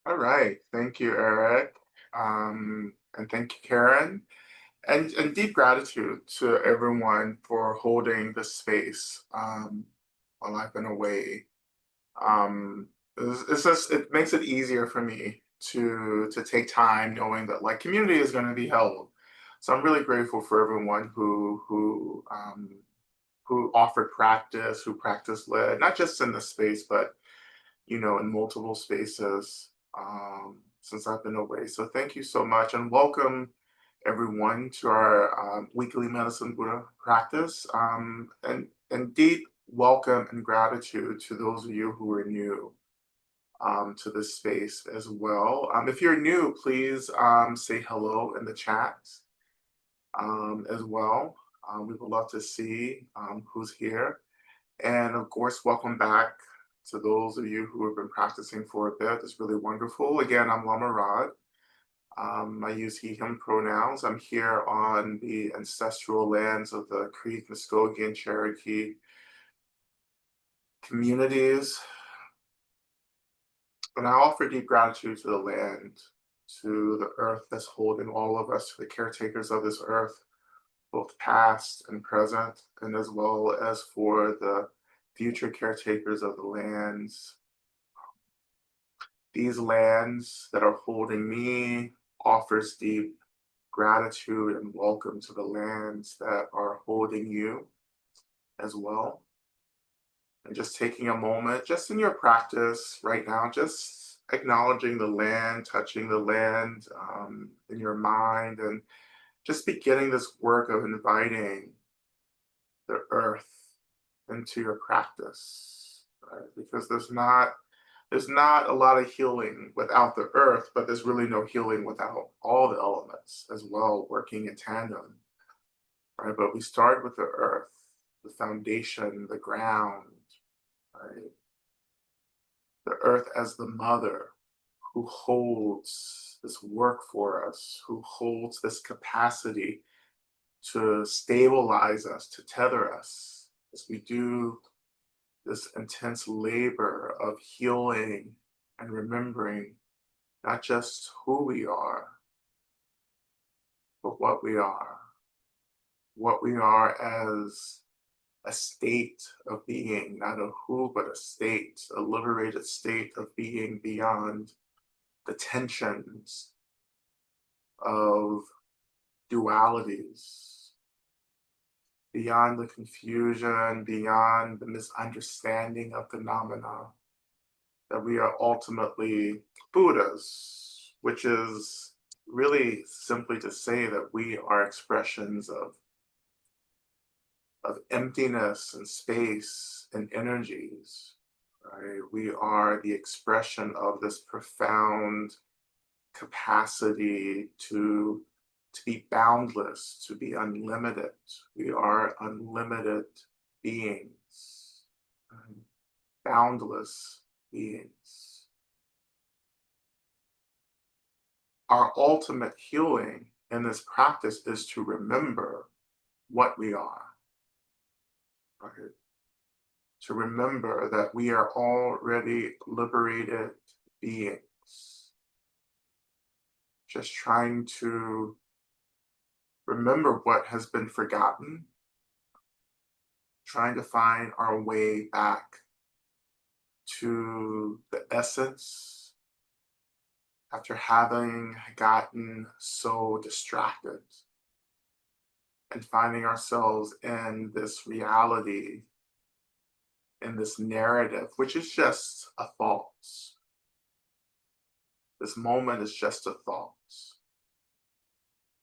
All right. Thank you, Eric. And thank you, Karen. And deep gratitude to everyone for holding the space while I've been away. Um, it's just it makes it easier for me to take time knowing that like community is going to be held. So I'm really grateful for everyone who offered practice, who practice led, not just in this space, but in multiple spaces since I've been away. So thank you so much and welcome everyone to our weekly medicine Buddha practice. And deep welcome and gratitude to those of you who are new to this space as well. If you're new, please say hello in the chat as well. We would love to see who's here. And of course, welcome back to those of you who have been practicing for a bit. It's really wonderful. Again, I'm Lama Rod. I use he, him pronouns. I'm here on the ancestral lands of the Creek, Muskogee, and Cherokee communities. And I offer deep gratitude to the land, to the earth that's holding all of us, to the caretakers of this earth, both past and present, and as well as for the future caretakers of the lands. These lands that are holding me offers deep gratitude and welcome to the lands that are holding you as well. And just taking a moment, just in your practice right now, just acknowledging the land, touching the land in your mind, and just beginning this work of inviting the earth into your practice, right? Because there's not a lot of healing without the earth, but there's really no healing without all the elements as well working in tandem, right? But we start with the earth, the foundation, the ground, right? The earth as the mother who holds this work for us, who holds this capacity to stabilize us, to tether us as we do this intense labor of healing and remembering not just who we are, but what we are as a state of being, not a who, but a state, a liberated state of being beyond the tensions of dualities, beyond the confusion, beyond the misunderstanding of phenomena, that we are ultimately Buddhas, which is really simply to say that we are expressions of emptiness and space and energies. Right? We are the expression of this profound capacity to be boundless, to be unlimited. We are unlimited beings, right? Boundless beings. Our ultimate healing in this practice is to remember what we are, right? To remember that we are already liberated beings, just trying to remember what has been forgotten, trying to find our way back to the essence after having gotten so distracted and finding ourselves in this reality, in this narrative, which is just a thought. This moment is just a thought,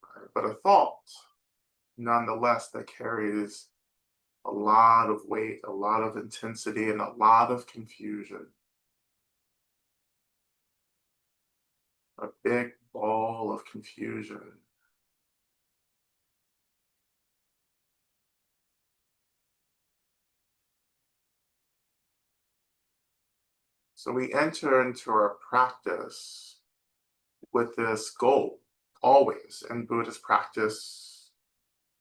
right? But a thought, nonetheless, that carries a lot of weight, a lot of intensity, and a lot of confusion. A big ball of confusion. So we enter into our practice with this goal, always in Buddhist practice,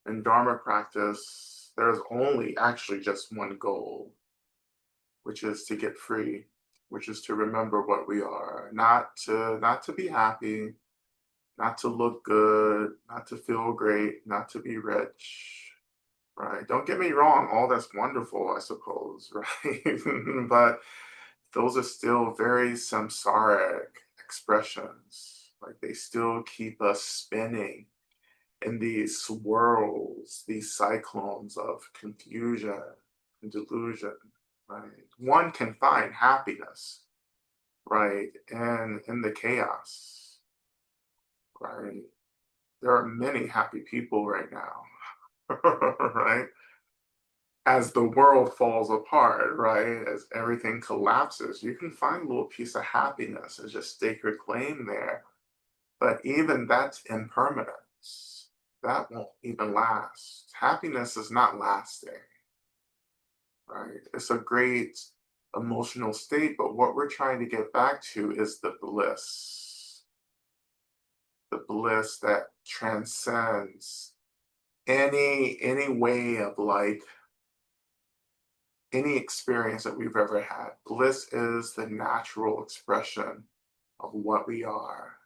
in Dharma practice, there's only actually just one goal, which is to get free. which is to remember what we are, not to be happy, not to look good, not to feel great, not to be rich, right? Don't get me wrong, all that's wonderful, I suppose, right? But those are still very samsaric expressions. Like they still keep us spinning in these swirls, these cyclones of confusion and delusion, right? One can find happiness, right? And in the chaos, right? There are many happy people right now, right? As the world falls apart, right? As everything collapses, you can find a little piece of happiness and just stake your claim there. But even that's impermanence. That won't even last. Happiness is not lasting, right? It's a great emotional state, but what we're trying to get back to is the bliss that transcends any way of like any experience that we've ever had. Bliss is the natural expression of what we are,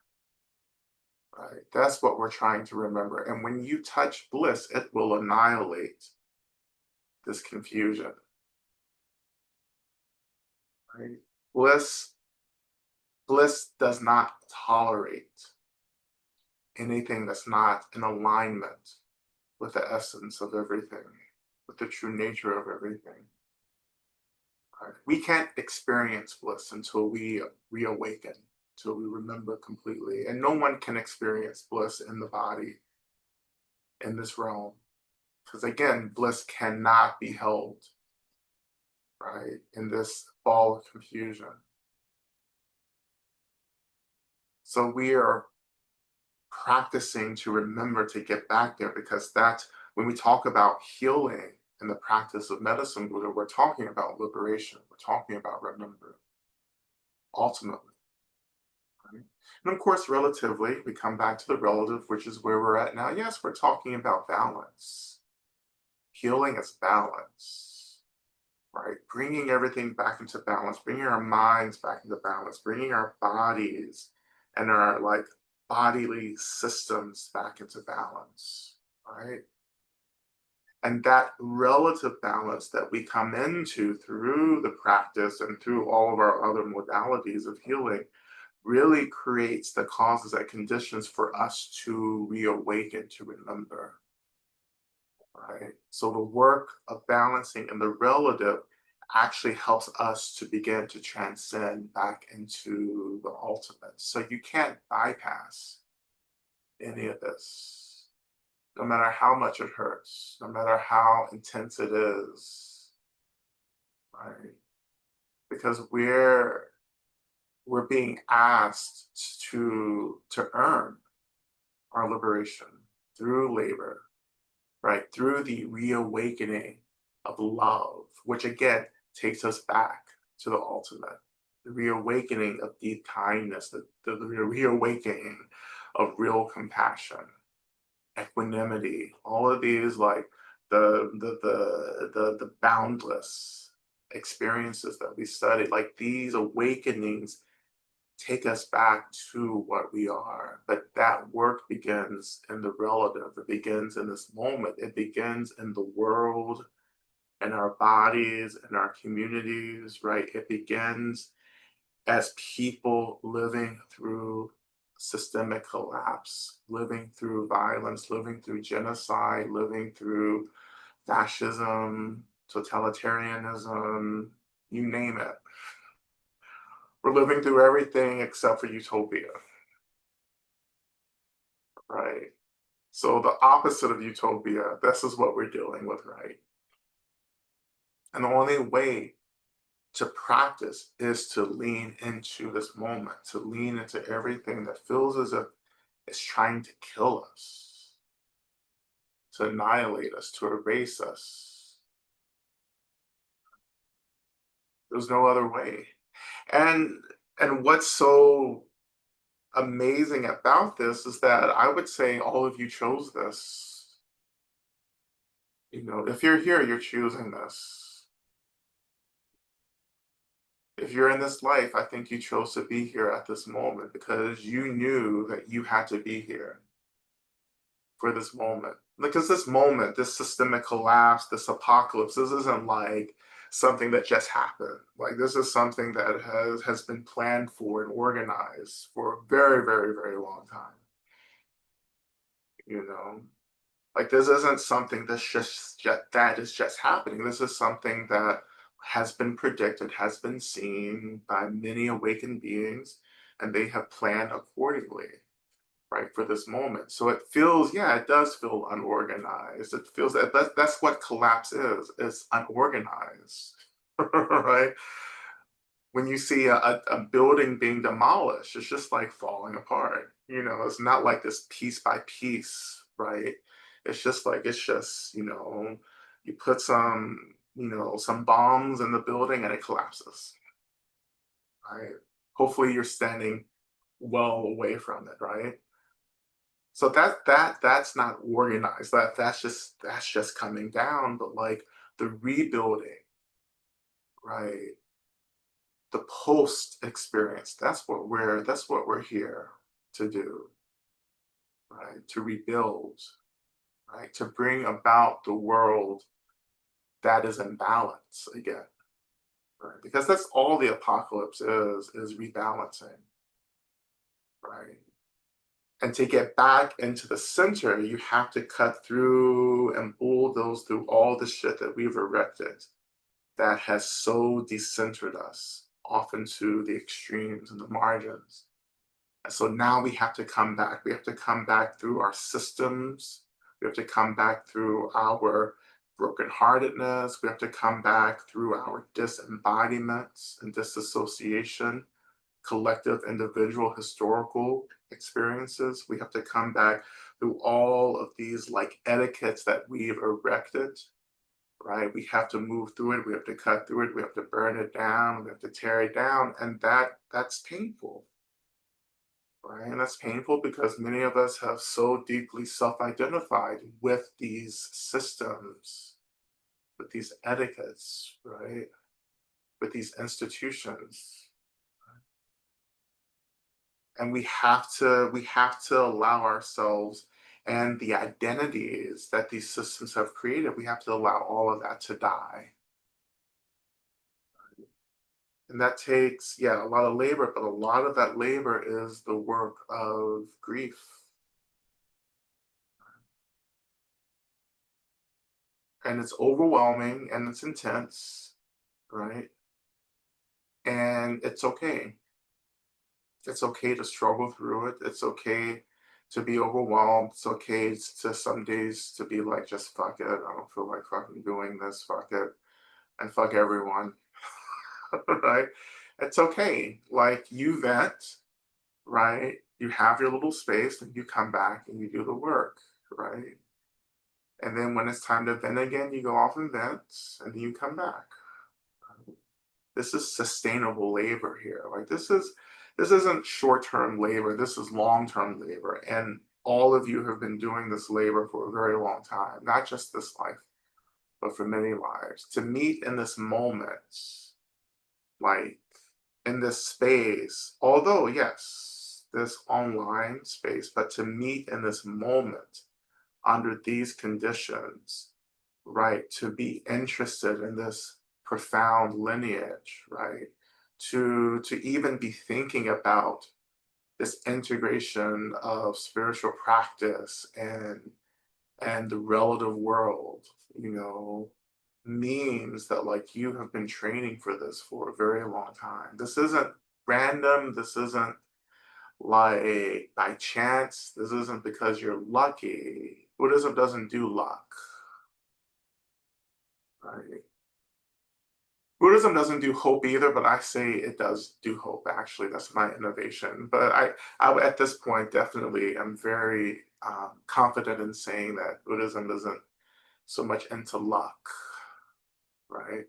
right? That's what we're trying to remember. And when you touch bliss, it will annihilate this confusion, right? Bliss, bliss does not tolerate anything that's not in alignment with the essence of everything, with the true nature of everything. Right? We can't experience bliss until we reawaken, until we remember completely. And no one can experience bliss in the body in this realm. Because again, bliss cannot be held, right, in this ball of confusion. So we are practicing to remember to get back there because that's when we talk about healing in the practice of medicine, we're talking about liberation. We're talking about remembering ultimately. Right? And of course, relatively, we come back to the relative, which is where we're at now. Yes, we're talking about balance. Healing is balance, right? Bringing everything back into balance, bringing our minds back into balance, bringing our bodies and our like bodily systems back into balance, right? And that relative balance that we come into through the practice and through all of our other modalities of healing really creates the causes and conditions for us to reawaken, to remember, right? So the work of balancing in the relative actually helps us to begin to transcend back into the ultimate. So you can't bypass any of this, no matter how much it hurts, no matter how intense it is, right? Because we're being asked to earn our liberation through labor, right? Through the reawakening of love, which again takes us back to the ultimate, the reawakening of deep kindness, the reawakening of real compassion, equanimity, all of these like the boundless experiences that we studied, like these awakenings take us back to what we are. But that work begins in the relative. It begins in this moment. It begins in the world, in our bodies, in our communities, right? It begins as people living through systemic collapse, living through violence, living through genocide, living through fascism, totalitarianism, you name it. We're living through everything except for utopia, right? So the opposite of utopia, this is what we're dealing with, right? And the only way to practice is to lean into this moment, to lean into everything that feels as if it's trying to kill us, to annihilate us, to erase us. There's no other way. And and what's so amazing about this is that I would say all of you chose this. You know, if you're here, you're choosing this. If you're in this life, I think you chose to be here at this moment because you knew that you had to be here for this moment. Because this moment, this systemic collapse, this apocalypse, this isn't like something that just happened. Like this is something that has been planned for and organized for a very, very, very long time. You know, like this isn't something that is just happening. This is something that has been predicted, has been seen by many awakened beings, and they have planned accordingly, right, for this moment. So it feels, yeah, it does feel unorganized. It feels that's what collapse is. It's unorganized, right? When you see a building being demolished, it's just like falling apart. It's not like this piece by piece, right? It's just, you put some bombs in the building and it collapses, right? Hopefully you're standing well away from it, right? So that's not organized. That's just coming down, but like the rebuilding, right? The post experience, that's what we're here to do, right? To rebuild, right? To bring about the world that is in balance again, right? Because that's all the apocalypse is rebalancing, right? And to get back into the center, you have to cut through and bulldoze through all the shit that we've erected that has so decentered us off into the extremes and the margins. And so now we have to come back. We have to come back through our systems. We have to come back through our brokenheartedness. We have to come back through our disembodiments and disassociation, collective, individual, historical experiences. We have to come back through all of these like etiquettes that we've erected, right? We have to move through it. We have to cut through it. We have to burn it down. We have to tear it down. And that's painful, right? And that's painful because many of us have so deeply self-identified with these systems, with these etiquettes, right? With these institutions. And we have to allow ourselves and the identities that these systems have created, we have to allow all of that to die. And that takes, yeah, a lot of labor, but a lot of that labor is the work of grief. And it's overwhelming and it's intense, right? And it's okay. It's okay to struggle through it. It's okay to be overwhelmed. It's okay to some days to be like, just fuck it. I don't feel like fucking doing this. Fuck it. And fuck everyone. Right? It's okay. Like you vent, right? You have your little space and you come back and you do the work, right? And then when it's time to vent again, you go off and vent and then you come back. This is sustainable labor here. Like this isn't short-term labor. This is long-term labor. And all of you have been doing this labor for a very long time, not just this life, but for many lives. To meet in this moment, like in this space, although yes, this online space, but to meet in this moment under these conditions, right? To be interested in this profound lineage, right? To even be thinking about this integration of spiritual practice and the relative world, you know, means that like you have been training for this for a very long time. This isn't random. This isn't like by chance. This isn't because you're lucky. Buddhism doesn't do luck, right? Buddhism doesn't do hope either, but I say it does do hope. Actually, that's my innovation. But at this point, definitely, I'm very confident in saying that Buddhism isn't so much into luck, right?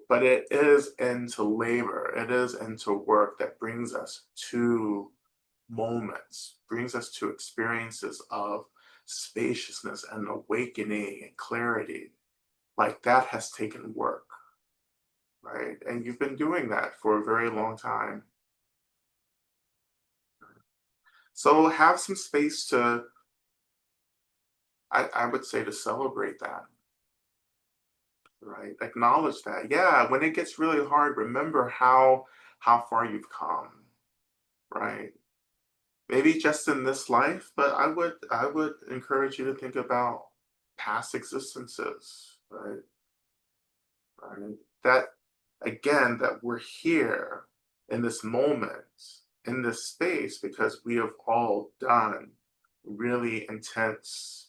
But it is into labor. It is into work that brings us to moments, brings us to experiences of spaciousness and awakening and clarity. Like that has taken work. right? And you've been doing that for a very long time. So have some space to, I would say, to celebrate that, right? Acknowledge that. Yeah, when it gets really hard, remember how far you've come, right? Maybe just in this life, but I would encourage you to think about past existences, right? Right? That again, that we're here in this moment, in this space, because we have all done really intense,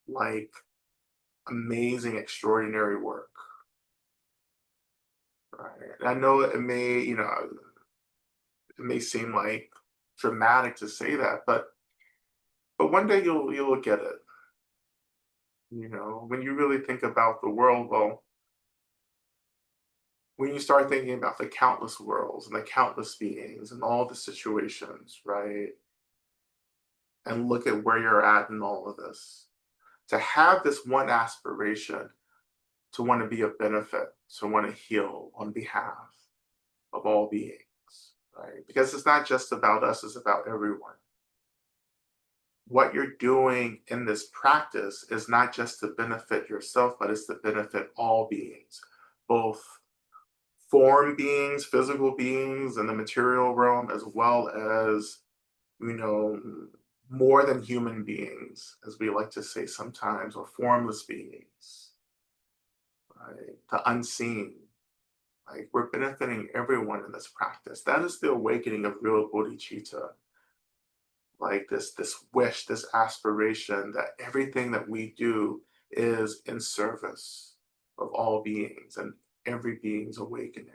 like amazing, extraordinary work. Right. And I know it may, it may seem like dramatic to say that, but one day you'll get it. When you really think about the world, well, when you start thinking about the countless worlds and the countless beings and all the situations, right? And look at where you're at in all of this. To have this one aspiration to want to be of benefit, to want to heal on behalf of all beings, right? Because it's not just about us, it's about everyone. What you're doing in this practice is not just to benefit yourself, but it's to benefit all beings, both form beings, physical beings in the material realm, as well as, you know, more than human beings, as we like to say sometimes, or formless beings, right? The unseen. Like we're benefiting everyone in this practice. That is the awakening of real bodhicitta. Like this wish, this aspiration that everything that we do is in service of all beings and every being's awakening.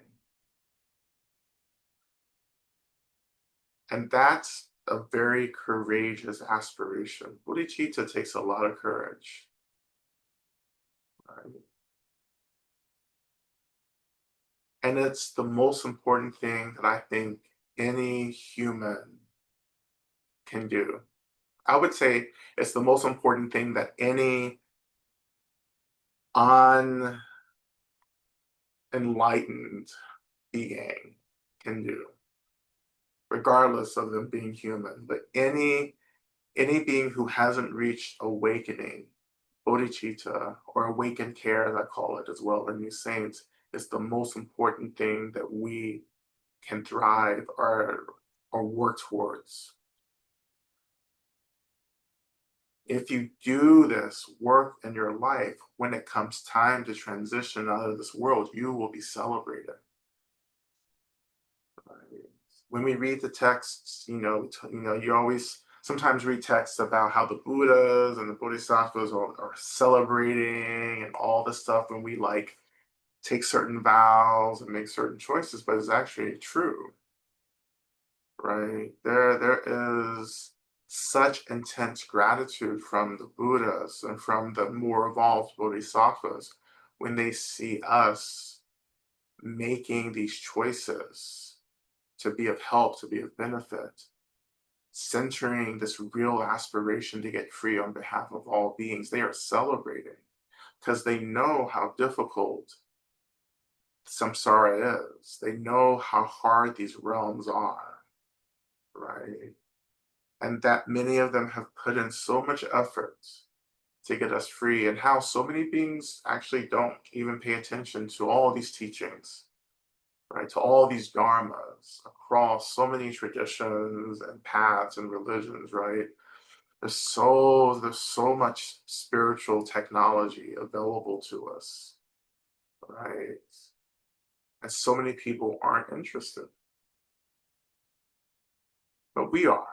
And that's a very courageous aspiration. Bodhicitta takes a lot of courage. Right? And it's the most important thing that I think any human can do. I would say it's the most important thing that any unenlightened being can do, regardless of them being human. But any being who hasn't reached awakening, bodhicitta, or awakened care, as I call it as well in these saints, is the most important thing that we can thrive or work towards. If you do this work in your life, when it comes time to transition out of this world, you will be celebrated. Right? When we read the texts, you always sometimes read texts about how the Buddhas and the Bodhisattvas are celebrating and all this stuff when we like take certain vows and make certain choices, but it's actually true, right? There is such intense gratitude from the Buddhas and from the more evolved Bodhisattvas when they see us making these choices to be of help, to be of benefit, centering this real aspiration to get free on behalf of all beings. They are celebrating because they know how difficult samsara is. They know how hard these realms are, right? And that many of them have put in so much effort to get us free, and how so many beings actually don't even pay attention to all these teachings, right? To all these dharmas across so many traditions and paths and religions, right? There's so much spiritual technology available to us, right? And so many people aren't interested, but we are.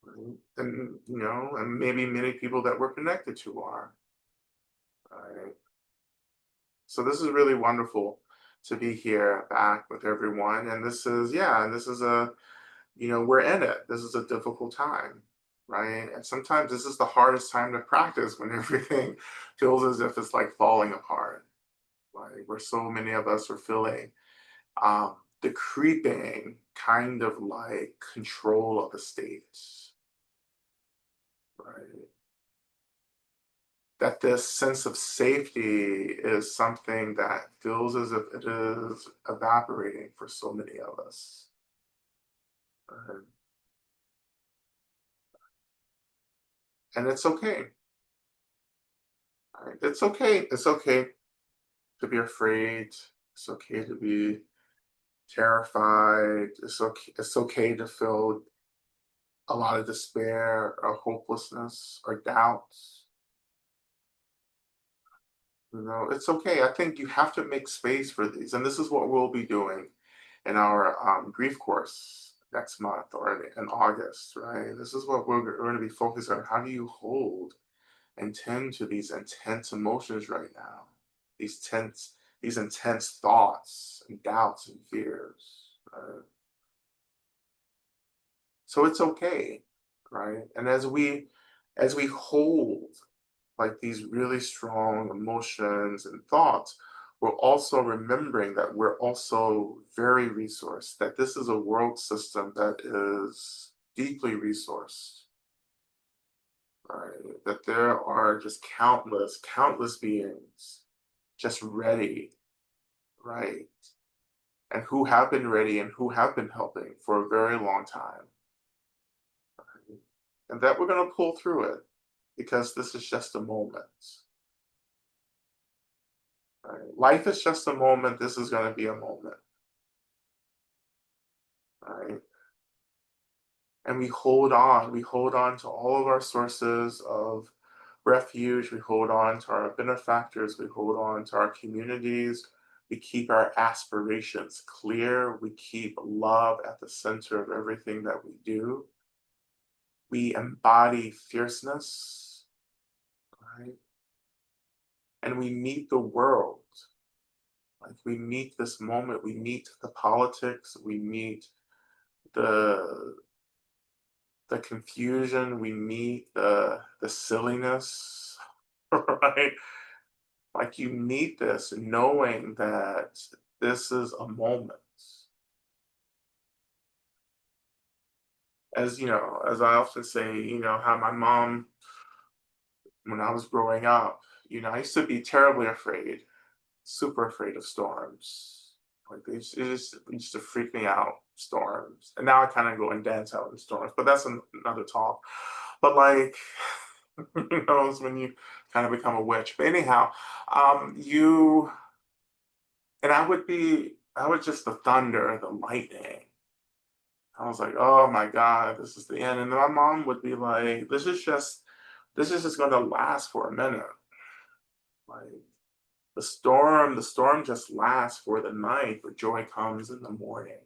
Right? And maybe many people that we're connected to are. Right? So this is really wonderful to be here back with everyone. And this is, yeah, and this is we're in it. This is a difficult time, right? And sometimes this is the hardest time to practice when everything feels as if it's like falling apart, like where so many of us are feeling the creeping kind of like control of the state, right? that this sense of safety is something that feels as if it is evaporating for so many of us. Uh, and it's okay. Right? It's okay. It's okay to be afraid. It's okay to be terrified. It's okay to feel a lot of despair or hopelessness or doubts. It's okay. I think you have to make space for these. And this is what we'll be doing in our grief course next month or in August, right? This is what we're going to be focused on. How do you hold and tend to these intense emotions right now? These intense thoughts and doubts and fears. So it's okay, right? And as we hold like these really strong emotions and thoughts, we're also remembering that we're also very resourced, that this is a world system that is deeply resourced, right? That there are just countless beings just ready, right? And who have been ready and who have been helping for a very long time. And that we're going to pull through it because this is just a moment. Right? Life is just a moment. This is going to be a moment, right? And we hold on to all of our sources of refuge. We hold on to our benefactors. We hold on to our communities. We keep our aspirations clear. We keep love at the center of everything that we do. We embody fierceness, right? And we meet the world. Like we meet this moment, we meet the politics, we meet the confusion, we meet the silliness, right? Like you meet this knowing that this is a moment. As as I often say, how my mom, when I was growing up, I used to be terribly afraid, super afraid of storms. Like it used to freak me out, storms. And now I kind of go and dance out in storms, but that's another talk. But like, who knows when you kind of become a witch. But anyhow, you and I would just the thunder, the lightning. I was like, oh my God, this is the end. And then my mom would be like, this is just gonna last for a minute. Like the storm just lasts for the night, but joy comes in the morning.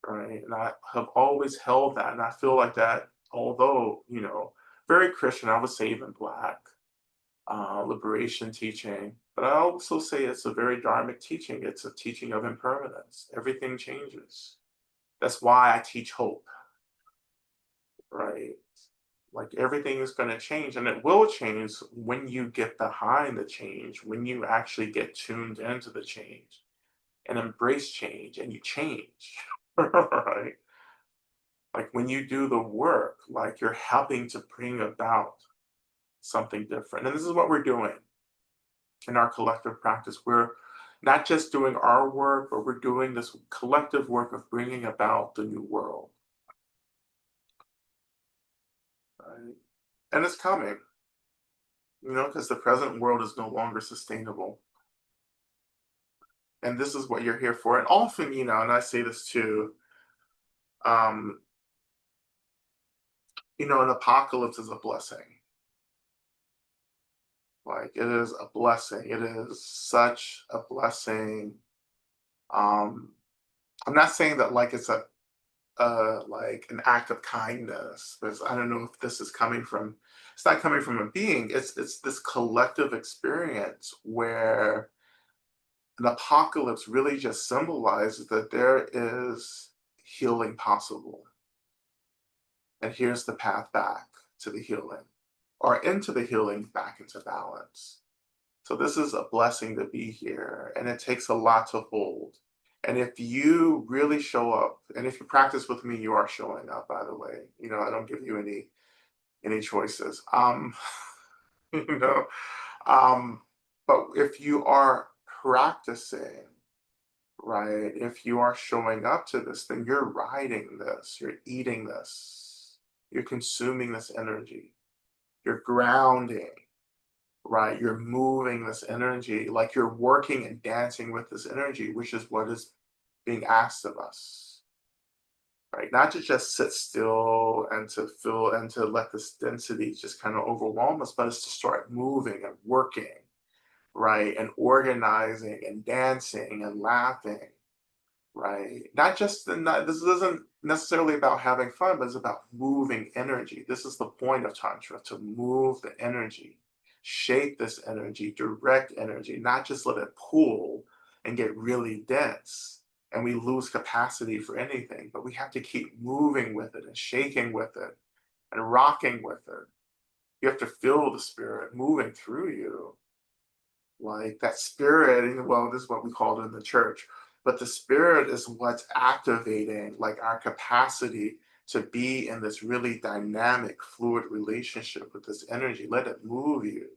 Right. And I have always held that. And I feel like that, although, very Christian, I would say even black, liberation teaching. But I also say it's a very dharmic teaching. It's a teaching of impermanence. Everything changes. That's why I teach hope, right? Like everything is going to change and it will change when you get behind the change, when you actually get tuned into the change and embrace change and you change, right? Like when you do the work, like you're helping to bring about something different. And this is what we're doing in our collective practice. We're not just doing our work, but we're doing this collective work of bringing about the new world. Right? And it's coming, because the present world is no longer sustainable. And this is what you're here for. And often, and I say this too, um, an apocalypse is a blessing. Like it is a blessing. It is such a blessing. Um, I'm not saying that like it's a like an act of kindness, because I don't know if this is coming from. It's not coming from a being. It's this collective experience where an apocalypse really just symbolizes that there is healing possible. And here's the path back to the healing, or into the healing, back into balance. So this is a blessing to be here, and it takes a lot to hold. And if you really show up, and if you practice with me, you are showing up, by the way. I don't give you any choices. you know. Um, but if you are practicing, right, if you are showing up to this, then you're riding this, you're eating this, you're consuming this energy, you're grounding, right? You're moving this energy, like you're working and dancing with this energy, which is what is being asked of us, right? Not to just sit still and to feel and to let this density just kind of overwhelm us, but it's to start moving and working, right? And organizing and dancing and laughing, right? Not just the not this isn't necessarily about having fun, but it's about moving energy. This is the point of Tantra, to move the energy, shape this energy, direct energy, not just let it pool and get really dense and we lose capacity for anything, but we have to keep moving with it and shaking with it and rocking with it. You have to feel the spirit moving through you, like that spirit. And well, this is what we call it in the church, but the spirit is what's activating like our capacity to be in this really dynamic fluid relationship with this energy. Let it move you,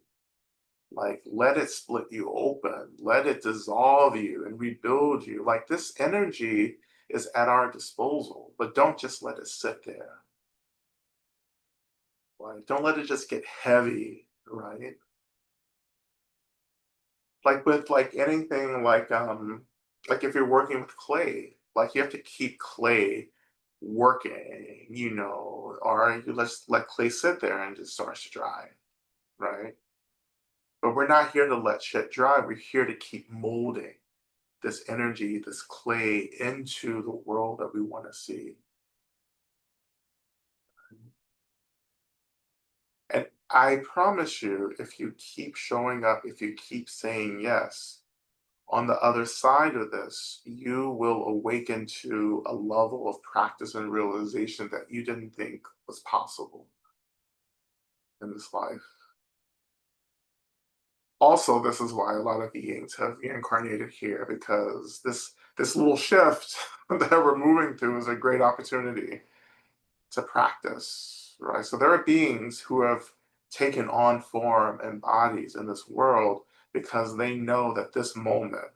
like let it split you open, let it dissolve you and rebuild you. Like this energy is at our disposal, but don't just let it sit there. Like don't let it just get heavy, right? Like with like anything like if you're working with clay, like you have to keep clay working, or you just let clay sit there and it starts to dry, right? But we're not here to let shit dry. We're here to keep molding this energy, this clay into the world that we want to see. And I promise you, if you keep showing up, if you keep saying yes, on the other side of this, you will awaken to a level of practice and realization that you didn't think was possible in this life. Also, this is why a lot of beings have reincarnated here, because this little shift that we're moving through is a great opportunity to practice, right? So there are beings who have taken on form and bodies in this world because they know that this moment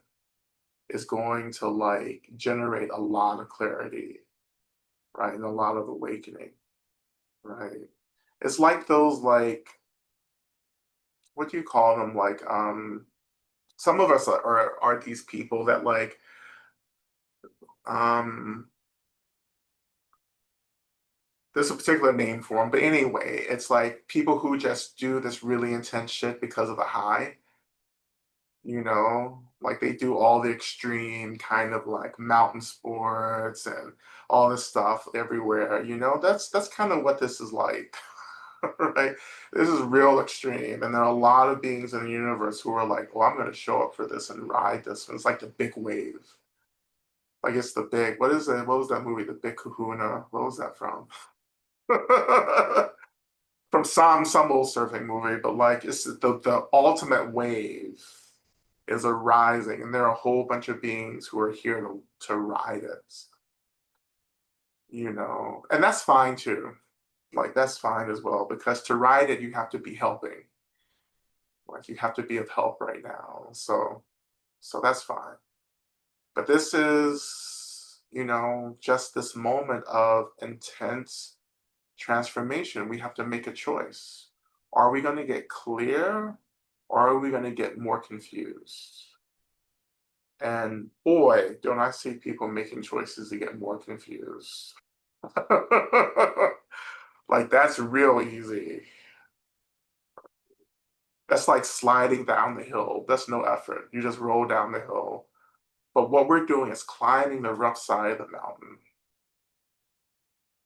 is going to like generate a lot of clarity, right? And a lot of awakening, right? It's like those like what do you call them? Like some of us are these people that like um there's a particular name for them, but anyway, it's like people who just do this really intense shit because of the high, like they do all the extreme kind of like mountain sports and all this stuff everywhere, that's kind of what this is like. Right? This is real extreme, and there are a lot of beings in the universe who are like, well, I'm going to show up for this and ride this, and it's like the big wave. Like it's the big, what was that movie, The Big Kahuna? What was that from? From some old surfing movie, but like it's the ultimate wave is arising, and there are a whole bunch of beings who are here to ride it, and that's fine too. Like that's fine as well, because to ride it, you have to be helping. Like you have to be of help right now. So that's fine. But this is, just this moment of intense transformation. We have to make a choice. Are we going to get clear, or are we going to get more confused? And boy, don't I see people making choices to get more confused. Like that's real easy. That's like sliding down the hill. That's no effort. You just roll down the hill. But what we're doing is climbing the rough side of the mountain.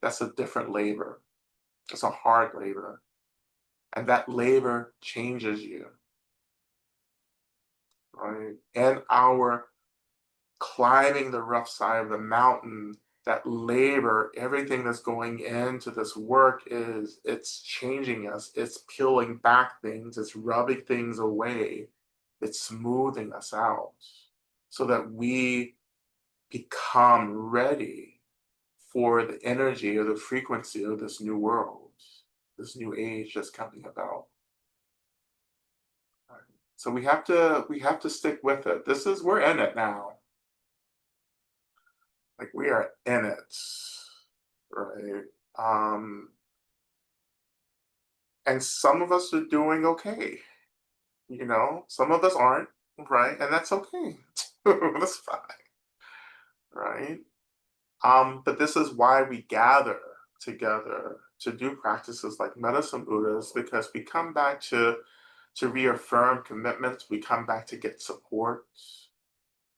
That's a different labor. It's a hard labor. And that labor changes you, right? And our climbing the rough side of the mountain, that labor, everything that's going into this work it's changing us. It's peeling back things. It's rubbing things away. It's smoothing us out so that we become ready for the energy or the frequency of this new world, this new age that's coming about. So we have to stick with it. We're in it now. Like we are in it, right? Um, and some of us are doing okay, some of us aren't, right? And that's okay. That's fine, right? But this is why we gather together to do practices like medicine Buddhas, because we come back to reaffirm commitments, we come back to get support,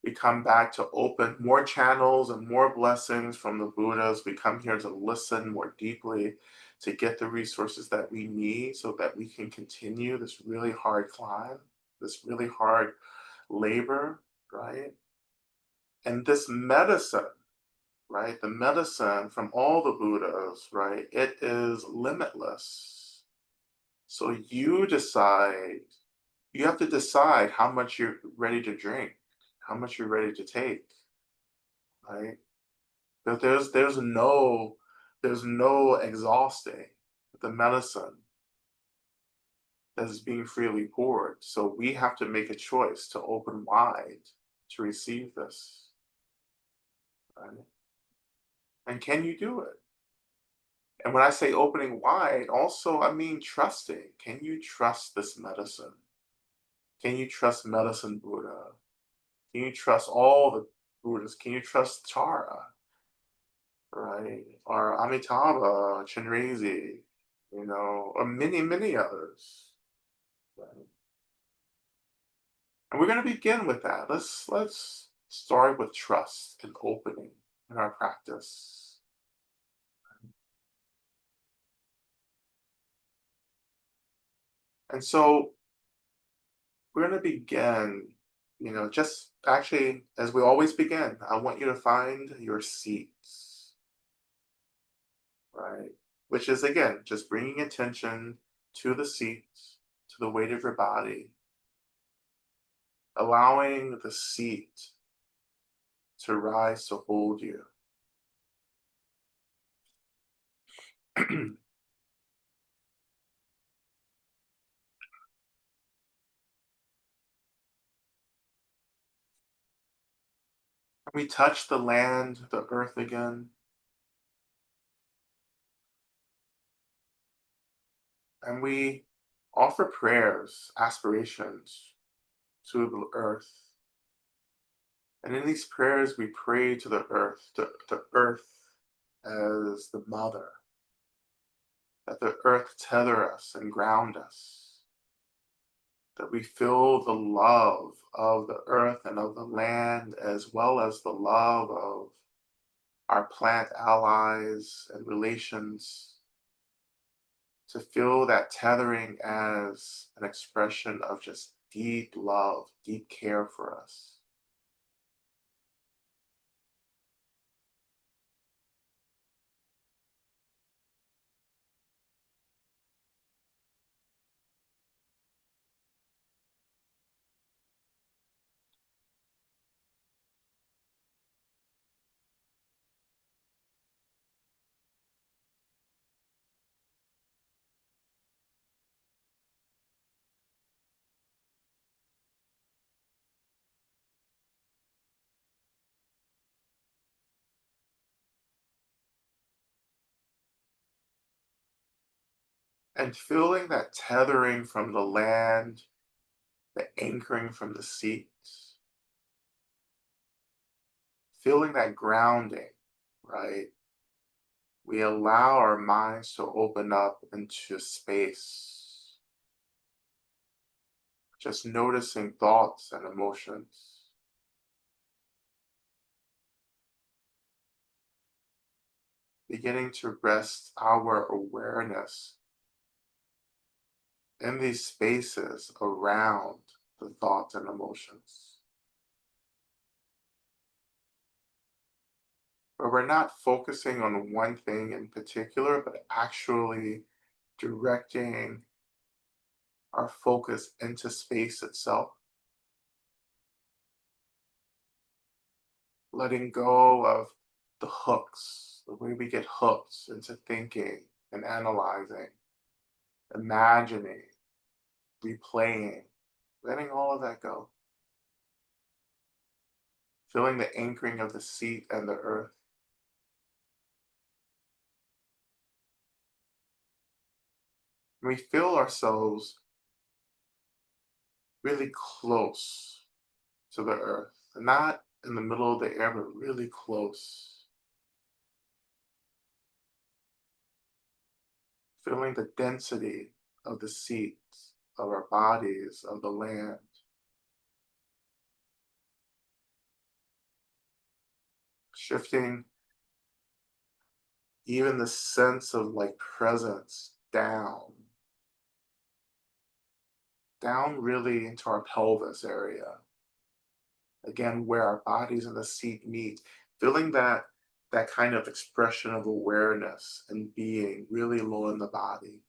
we come back to open more channels and more blessings from the Buddhas. We come here to listen more deeply, to get the resources that we need so that we can continue this really hard climb, this really hard labor, right? And this medicine, right? The medicine from all the Buddhas, right? It is limitless. So you have to decide how much you're ready to drink, how much you're ready to take, right? But there's no exhausting the medicine that is being freely poured. So we have to make a choice to open wide to receive this, right? And can you do it? And when I say opening wide, also I mean trusting. Can you trust this medicine? Can you trust medicine Buddha? Can you trust all the Buddhas? Can you trust Tara, right? Or Amitabha, Chenrezig, or many, many others. Right? And we're going to begin with that. Let's start with trust and opening in our practice. And so we're going to begin, just actually, as we always begin, I want you to find your seats, right? Which is, again, just bringing attention to the seat, to the weight of your body, allowing the seat to rise to hold you. We touch the land, the earth again, and we offer prayers, aspirations to the earth. And in these prayers, we pray to the earth as the mother, that the earth tether us and ground us, that we feel the love of the earth and of the land, as well as the love of our plant allies and relations, to feel that tethering as an expression of just deep love, deep care for us. And feeling that tethering from the land, the anchoring from the seats, feeling that grounding, right? We allow our minds to open up into space, just noticing thoughts and emotions, beginning to rest our awareness in these spaces around the thoughts and emotions, where we're not focusing on one thing in particular, but actually directing our focus into space itself, letting go of the hooks, the way we get hooked into thinking and analyzing, imagining, replaying, letting all of that go, feeling the anchoring of the seat and the earth. We feel ourselves really close to the earth, not in the middle of the air, but really close, feeling the density of the seats of our bodies, of the land, shifting even the sense of like presence down really into our pelvis area. Again, where our bodies and the seat meet, feeling that kind of expression of awareness and being really low in the body.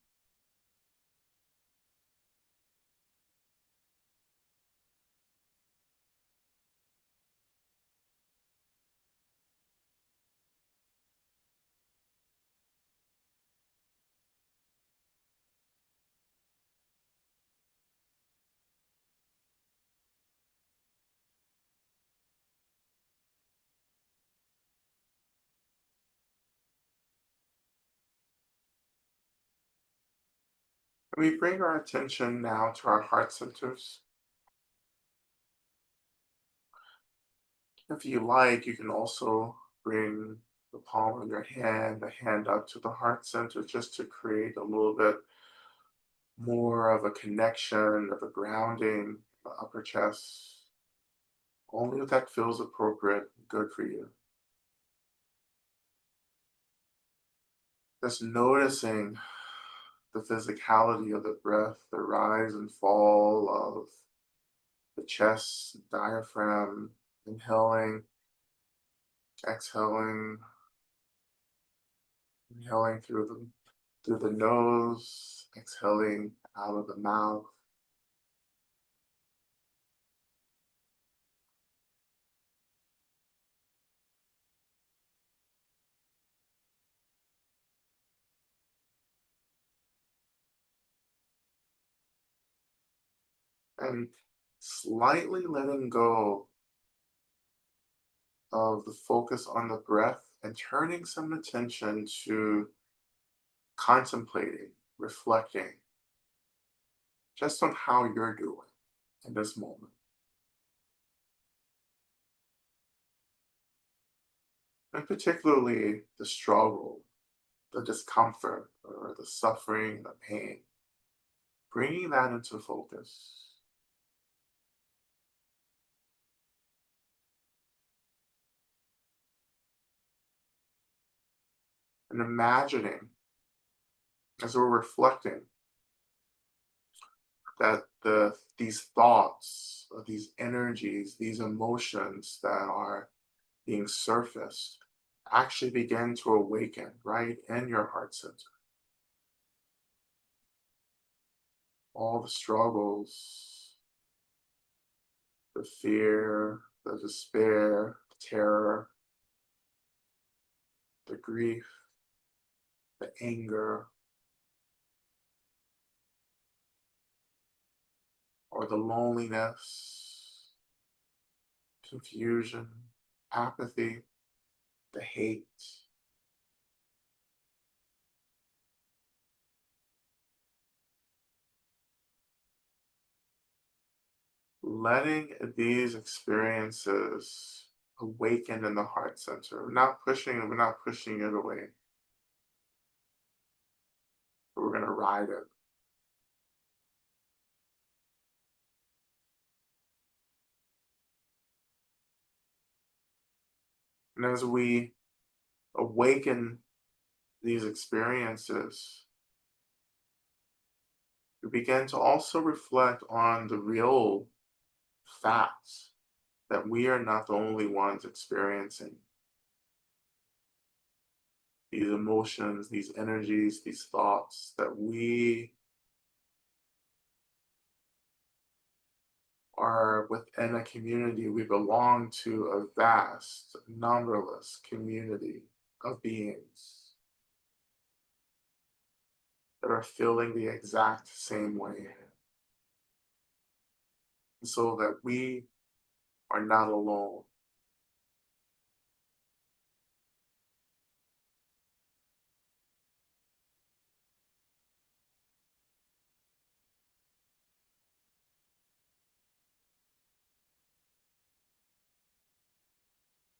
And we bring our attention now to our heart centers. If you like, you can also bring the palm of your hand, the hand up to the heart center, just to create a little bit more of a connection, of a grounding, the upper chest. Only if that feels appropriate, good for you. Just noticing the physicality of the breath, the rise and fall of the chest, diaphragm, inhaling, exhaling, inhaling through the nose, exhaling out of the mouth, and slightly letting go of the focus on the breath and turning some attention to contemplating, reflecting just on how you're doing in this moment. And particularly the struggle, the discomfort, or the suffering, the pain, bringing that into focus and imagining as we're reflecting that these thoughts, or these energies, these emotions that are being surfaced actually begin to awaken right in your heart center. All the struggles, the fear, the despair, the terror, the grief, the anger, or the loneliness, confusion, apathy, the hate, letting these experiences awaken in the heart center. We're not pushing it away, but we're gonna ride it. And as we awaken these experiences, we begin to also reflect on the real facts that we are not the only ones experiencing these emotions, these energies, these thoughts, that we are within a community. We belong to a vast, numberless community of beings that are feeling the exact same way. so that we are not alone.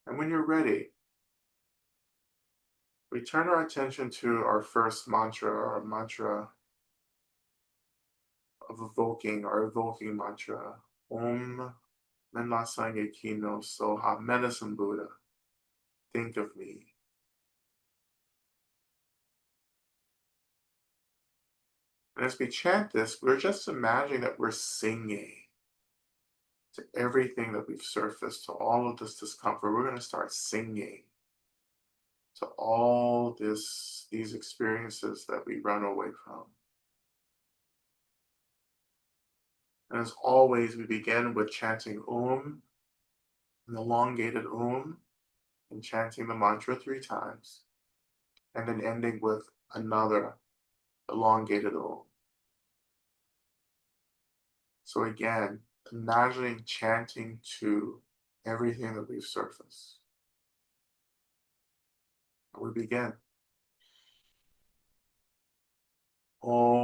And when you're ready, we turn our attention to our first mantra, our mantra of evoking mantra. Om Menla Sangye Kino Soha, medicine Buddha, think of me. And as we chant this, we're just imagining that we're singing to everything that we've surfaced, to all of this discomfort. We're going to start singing to all these experiences that we run away from. And as always, we begin with chanting Om, an elongated Om, and chanting the mantra 3 times, and then ending with another elongated Om. So again, imagining chanting to everything that we've surfaced. And we begin. Om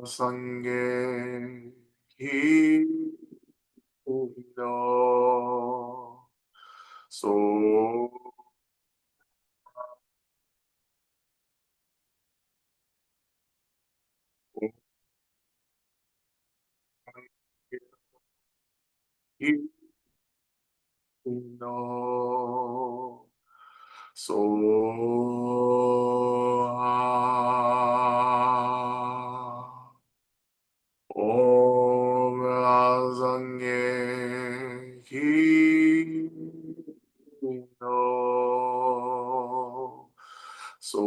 Sangye Hino So Hino So Om Sangye Hino So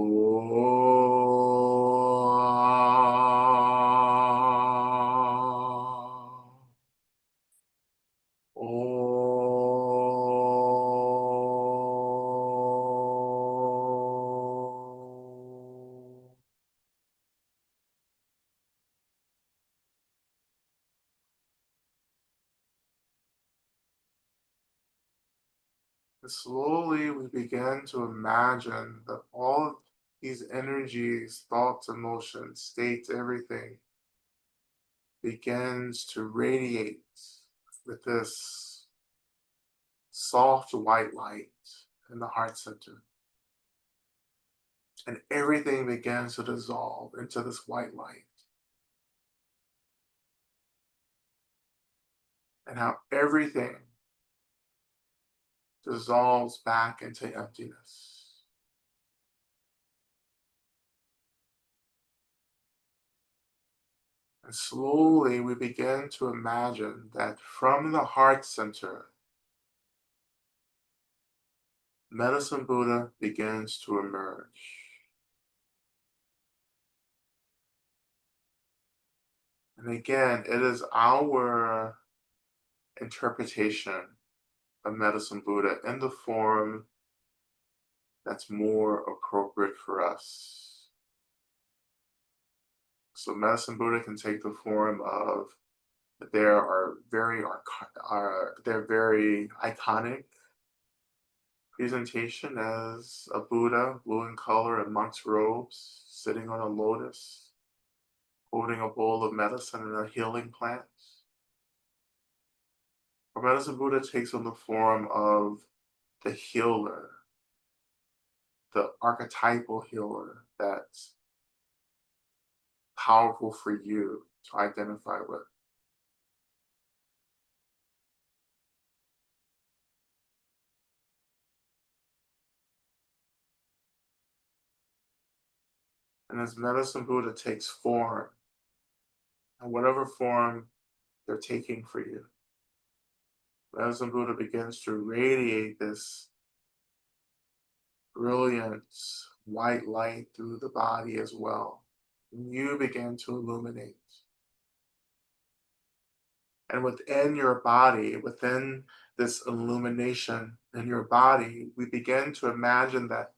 And slowly we begin to imagine that all of these energies, thoughts, emotions, states, everything begins to radiate with this soft white light in the heart center. And everything begins to dissolve into this white light. And how everything dissolves back into emptiness. And slowly we begin to imagine that from the heart center, Medicine Buddha begins to emerge. And again, it is our interpretation of Medicine Buddha in the form that's more appropriate for us. So Medicine Buddha can take the form of there are they're very iconic presentation as a Buddha, blue in color in monk's robes, sitting on a lotus, holding a bowl of medicine and a healing plant. Or Medicine Buddha takes on the form of the healer, the archetypal healer that's powerful for you to identify with. And as Medicine Buddha takes form, and whatever form they're taking for you, Medicine Buddha begins to radiate this brilliant white light through the body as well. And you begin to illuminate. And within your body, within this illumination in your body, we begin to imagine that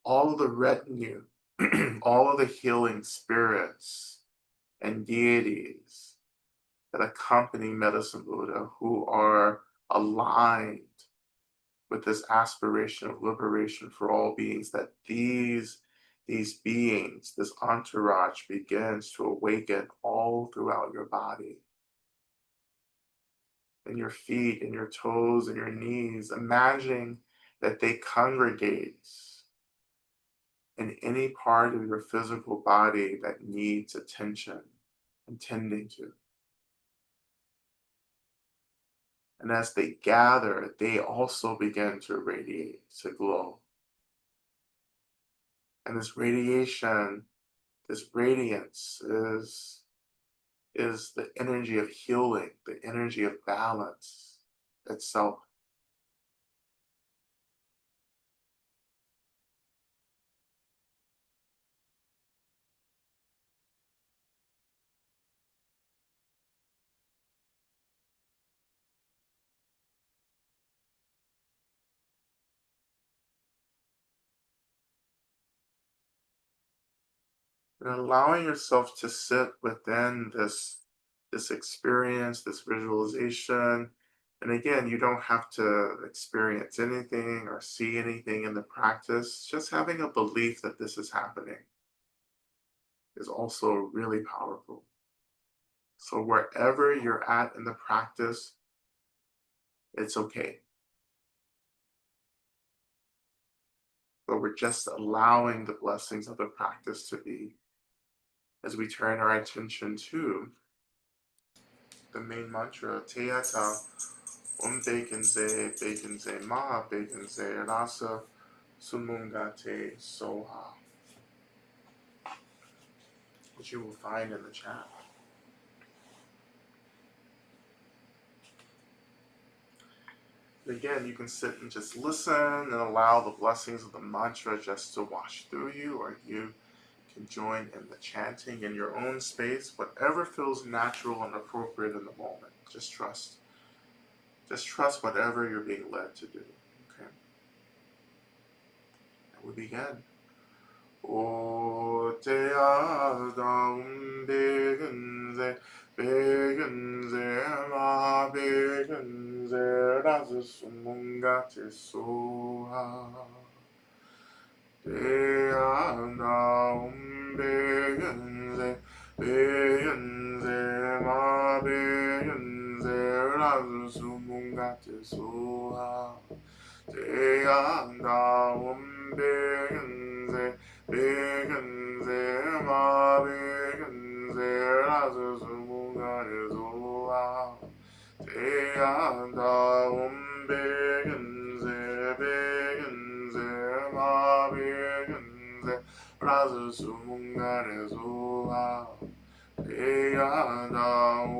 all of the retinue, all of the healing spirits and deities that accompany Medicine Buddha, who are aligned with this aspiration of liberation for all beings, that these beings, this entourage begins to awaken all throughout your body, in your feet, in your toes, in your knees, imagining that they congregate in any part of your physical body that needs attention and tending to. And as they gather, they also begin to radiate, to glow. And this radiation, this radiance is the energy of healing, the energy of balance itself. And allowing yourself to sit within this experience, this visualization. And again, you don't have to experience anything or see anything in the practice. Just having a belief that this is happening is also really powerful. So wherever you're at in the practice, it's okay. But we're just allowing the blessings of the practice to be as we turn our attention to the main mantra, Teata, Bekenze, Ma Bekenze, Rasa, Sumungate, Soha, which you will find in the chat. And again, you can sit and just listen and allow the blessings of the mantra just to wash through you, or you can join in the chanting in your own space, whatever feels natural and appropriate in the moment. Just trust. Just trust whatever you're being led to do. Okay. And we begin. O te adam begenze, begenze, ma begenze, razus mungate soha. Te adam begenze, begenze, ma begenze, razus mungate soha. Te adam begenze, begenze, ma begenze, razus mungate soha. Te adam begenze, begenze, ma begenze, razus mungate soha. Te adam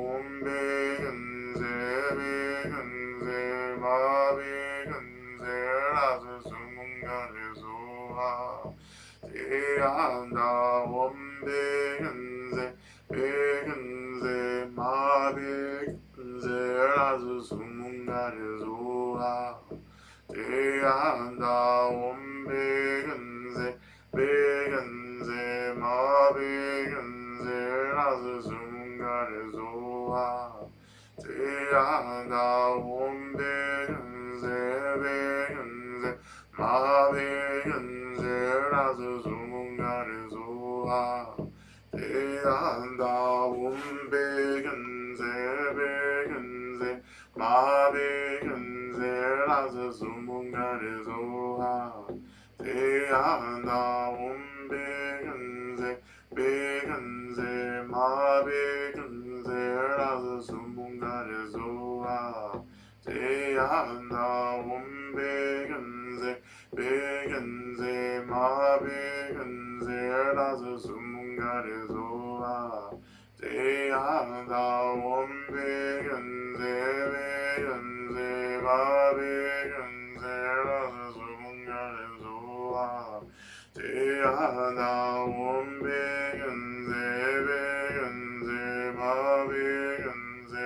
begenze, begenze, ma begenze, razus mungate soha. Te adam begenze, begenze, ma begenze, razus mungate soha. Te adam begenze, begenze, ma begenze, razus mungate soha. Te adam begenze, begenze, ma begenze, razus mungate soha. Te adam begenze, begenze, ma begenze, razus mungate soha. Te adam begenze, begenze, ma begenze, razus mungate soha. Te adam begenze, begenze, ma begenze, razus mungate soha. Te adam begenze, begenze, ma begenze, razus mungate soha. Te adam begenze, begenze, ma begenze,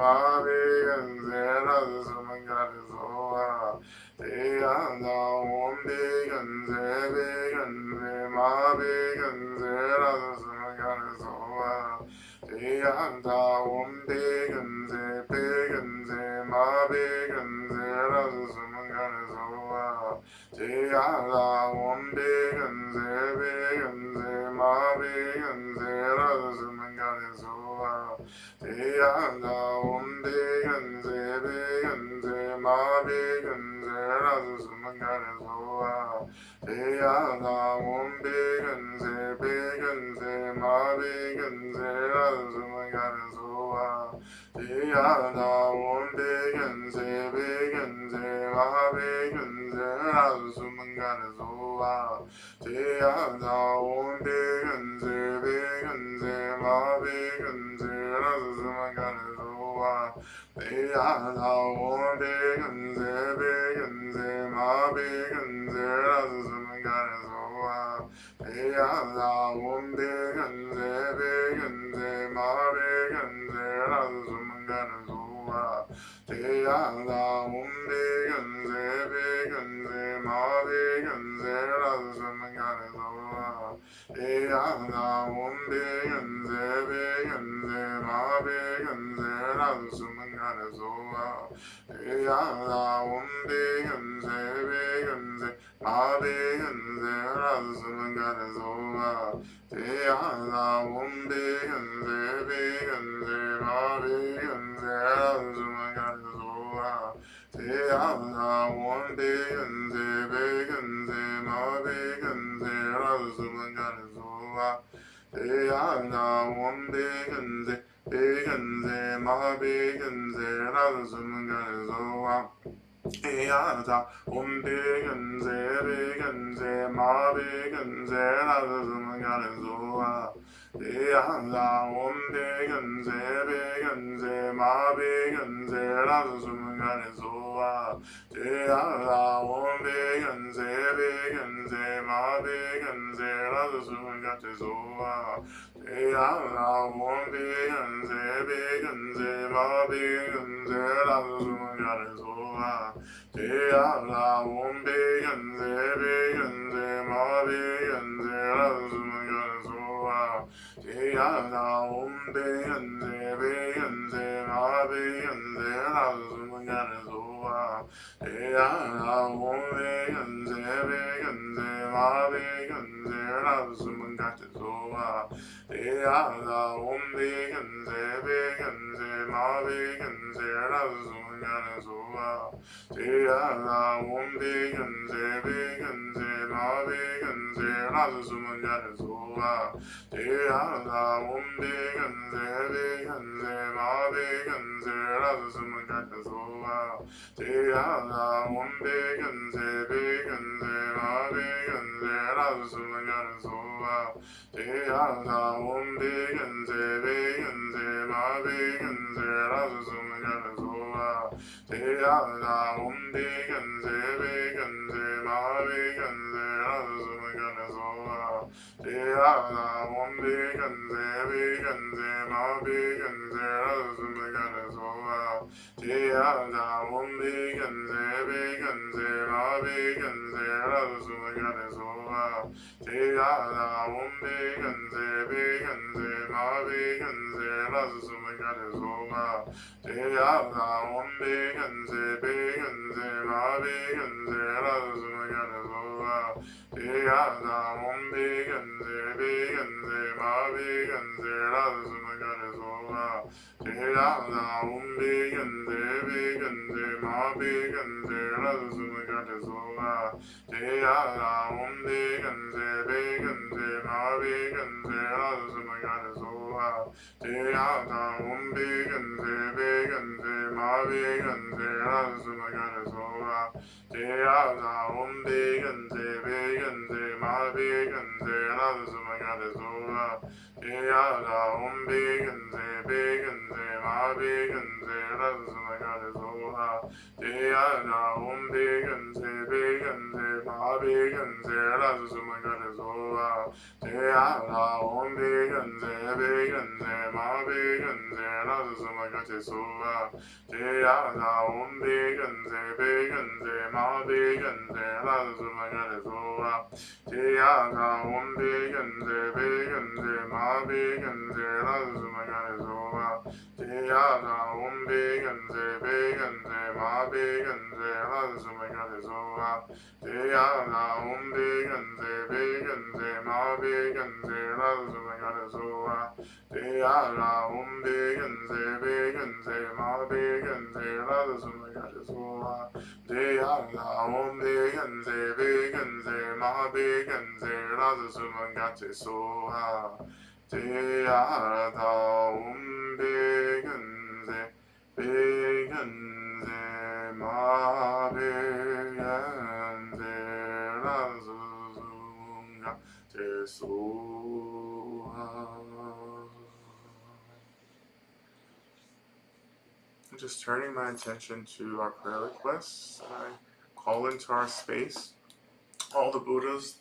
ma big and zero suman got his over. They are the one big and ma big and zero suman got his over. They are the one big and ma big and zero suman got his over. They are the one big and ma big and zero suman got his over. They are the one big and ma big and zero suman got his over. They are the one big and ma big and zero suman got his over. They are the one big and ma big and zero suman got his over. They are the one big and ma big and zero suman got his over. They are the one big and ma big and zero suman got his over. They are the one big and ma big and zero suman got his over. They are the one big and ma big and zero suman got his over. They are the one big and ma big and zero suman got his over. They are the one big and ma big and zero suman got his over. They are the one big and ma big and zero suman got his over. They are the one big and ma big and zero suman got his over. They are the one big and ma big and zero suman got his over. They are the one big and ma big and zero suman got his over. They are the one big and ma big and zero suman got his over. They are the one big and ma big and zero suman got his over. They are the one big and ma big and zero suman got his over. They are the one big and ma big and zero suman got his over. They are the one big and ma big and zero suman got his over. They are the one big and ma big and zero suman got his over. They are the one big and ma big and zero suman got his over. They are the one big and ma big and zero suman got his over. They are the one big and ma big and zero suman got his over. They are the one big and ma big and zero suman got his over. They are the one big and ma big and zero suman got his over. They are the one big and ma big and zero suman got his over. They are the one big and ma big and zero suman got his over. They are the one big and ma big and zero suman got his over. They are the one big and ma big and zero suman got his over. They are the one big and ma big and zero suman got his over. They are the one big and ma big and zero suman got his over. They are the one big and ma big and zero suman got his over. They are the one big and ma big and zero suman got his over. They are the one big and ma big and zero suman got his over. They are the one big and ma big and zero suman got his over. They are the one big and ma big and zero suman got his over. They are the one big and ma Mabigense, Lazumagazoa, Teala, Ombigense, Bigense, Mabigense, Lazumagazoa, Teala, Ombigense, Bigense, Mabigense, Lazumagazoa, Teala, Ombigense, Bigense, Mabigense, Lazumagazoa, Teala, Ombigense, Bigense, Mabigense, Lazumagazoa, Teala, Ombigense, Bigense, Mabigense, Lazumagazoa, Teala, Ombigense, Bigense, Mabigense, Lazumagazoa, Teala, Ombigense, Bigense, Mabigense, Lazumagazoa, Teala, Ombigense, Bigense, Mabigense, Lazumagazoa. I'm just turning my attention to our prayer requests, and I call into our space all the Buddhas